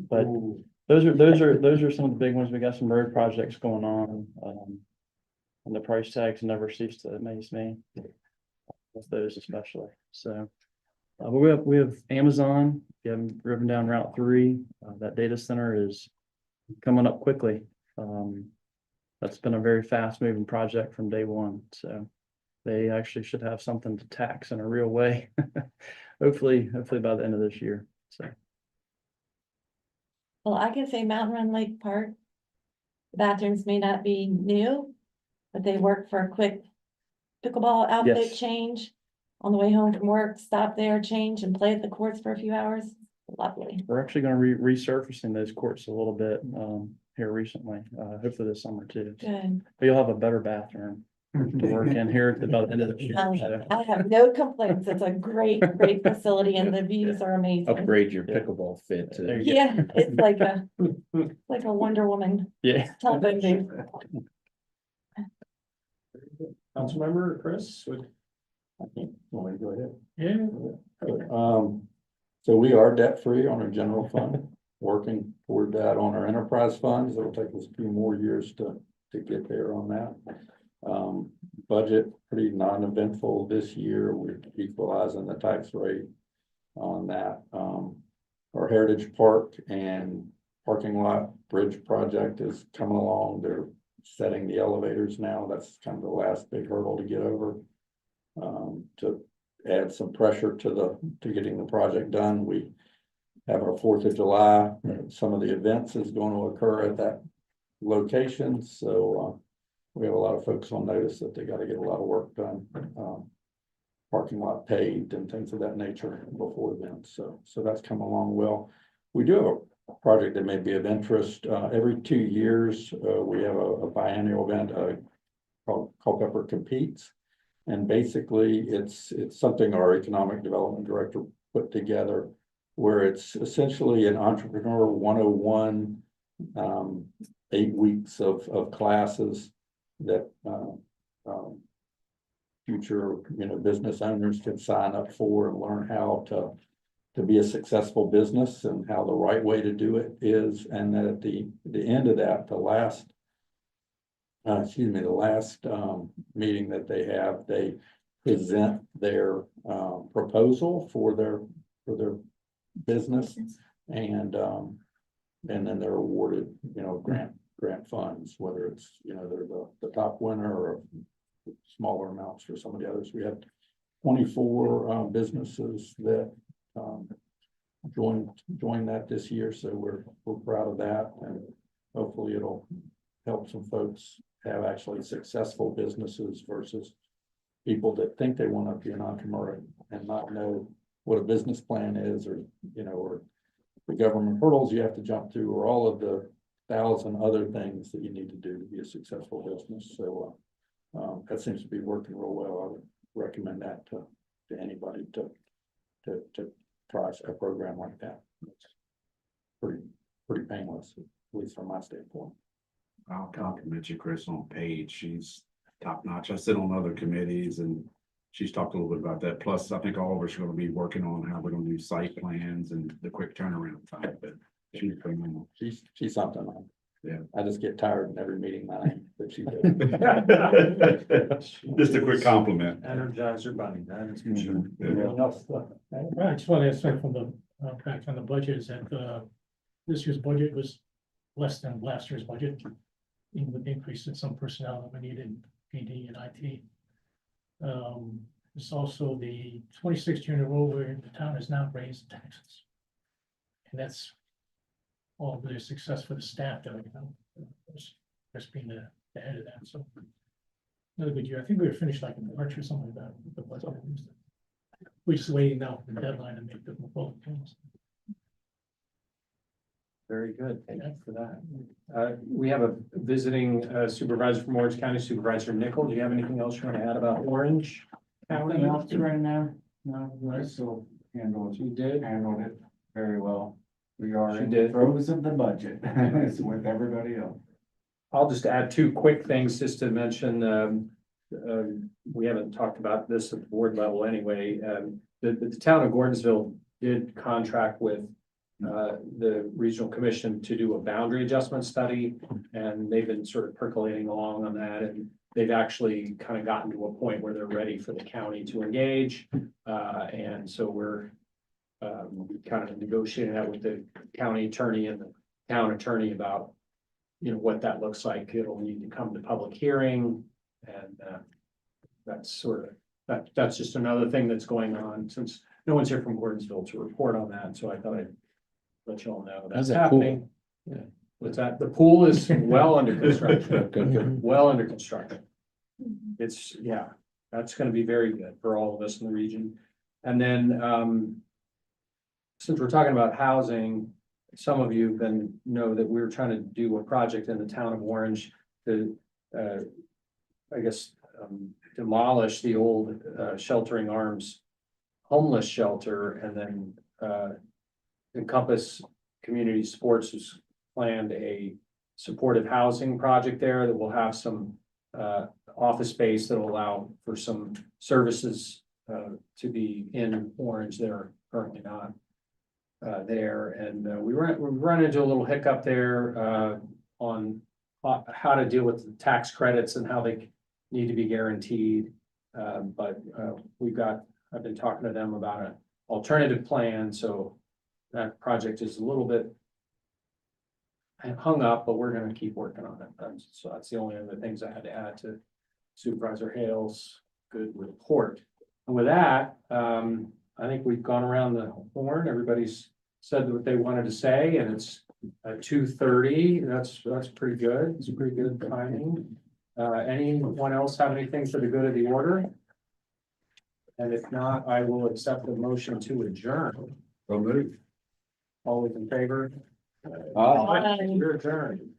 But those are some of the big ones. We got some road projects going on. And the price tags never cease to amaze me with those especially. So but we have Amazon. If you haven't driven down Route 3, that data center is coming up quickly. That's been a very fast moving project from day one. So they actually should have something to tax in a real way. hopefully by the end of this year. So Well, I can say Mountain Run Lake Park. Bathrooms may not be new, but they work for a quick pickleball outfit Yes. change. On the way home from work, stop there, change and play at the courts for a few hours. Lovely. we're actually going to resurfacing those courts a little bit here recently, hopefully this summer too. Good. But you'll have a better bathroom to work in here at about the end of the year. So. I have no complaints. It's a great facility and the views are amazing. Upgrade your pickleball fit There to. you Yeah, it's like a Wonder Woman Yeah. telephone booth. Councilmember Chris, want to go ahead? So we are debt free on our general fund. working toward that on our enterprise funds. It'll take us a few more years to get there on that. Budget, pretty non-eventful this year. We're equalizing the tax rate on that. Our Heritage Park and parking lot bridge project is coming along. They're setting the elevators now. That's kind of the last big hurdle to get over. To add some pressure to getting the project done. We have our 4th of July. Some of the events is going to occur at that location. So we have a lot of folks on notice that they got to get a lot of work done. Parking lot paved and things of that nature before then. So that's come along well. We do have a project that may be of interest. Every 2 years, we have a biannual event called Culpeper Competes. And basically it's something our economic development director put together where it's essentially an entrepreneur 101, 8 weeks of classes that future, business owners can sign up for and learn how to be a successful business and how the right way to do it is. And then at the end of that, the last meeting that they have, they present their proposal for their business and then they're awarded, grant funds, whether it's, they're the top winner or smaller amounts for some of the others. We had 24 businesses that joined that this year, so we're proud of that, and hopefully it'll help some folks have actually successful businesses versus people that think they want to be an entrepreneur and not know what a business plan is, or or the government hurdles you have to jump through, or all of the 1,000 other things that you need to do to be a successful business. So that seems to be working real well. I would recommend that to anybody to try a program like that. It's pretty painless, at least from my standpoint. I'll compliment you, Chris, on Paige. She's top notch. I sit on other committees and she's talked a little bit about that. Plus, I think all of us are going to be working on how we're going to do site plans and the quick turnaround time. But she's phenomenal. She's something. Yeah. I just get tired in every meeting that she does. Just a quick compliment. Energizer bunny, that is for sure. Anything else? I just want to say from the back on the budget is that this year's budget was less than last year's budget, even with the increase in some personnel that we needed in PD and IT. It's also the 26th year in a row where the town has now raised taxes. And that's all really success for the staff that we know. Just being the head of that. So another good year. I think we were finished like in March or something like that. With the budget. We're just waiting now for the deadline to make the vote. Very good. Thank you for that. We have a visiting supervisor from Orange County, Supervisor Nickel. Do you have anything else you want to add about Orange County? Nothing else right now? No, I still handled You did? it very well. We are She in did. the throes of the budget with everybody else. I'll just add 2 quick things just to mention. We haven't talked about this at the board level anyway. The town of Gordonsville did contract with the regional commission to do a boundary adjustment study, and they've been sort of percolating along on that, and they've actually kind of gotten to a point where they're ready for the county to engage. And so we're kind of negotiating that with the county attorney and the town attorney about, what that looks like. It'll need to come to public hearing, and that's sort of, that's just another thing that's going on, since no one's here from Gordonsville to report on that. So I thought I'd let you all know that's How's that pool? happening. Yeah. What's that? The pool is well under construction. Good. Well under construction. It's, that's gonna be very good for all of us in the region. And then, since we're talking about housing, some of you know that we're trying to do a project in the town of Orange to, demolish the old Sheltering Arms homeless shelter, and then Encompass Community Sports has planned a supportive housing project there that will have some office space that will allow for some services to be in Orange that are currently not. there, and we run into a little hiccup there on how to deal with the tax credits and how they need to be guaranteed. But I've been talking to them about an alternative plan, so that project is a little bit hung up, but we're gonna keep working on it. So that's the only other things I had to add to Supervisor Hale's good report. And with that, I think we've gone around the horn. Everybody's said what they wanted to say, and it's at 2:30. That's pretty good. It's pretty good timing. Anyone else have anything for the good of the order? And if not, I will accept the motion to adjourn. So moved. All those in favor? Uh, You're adjourned.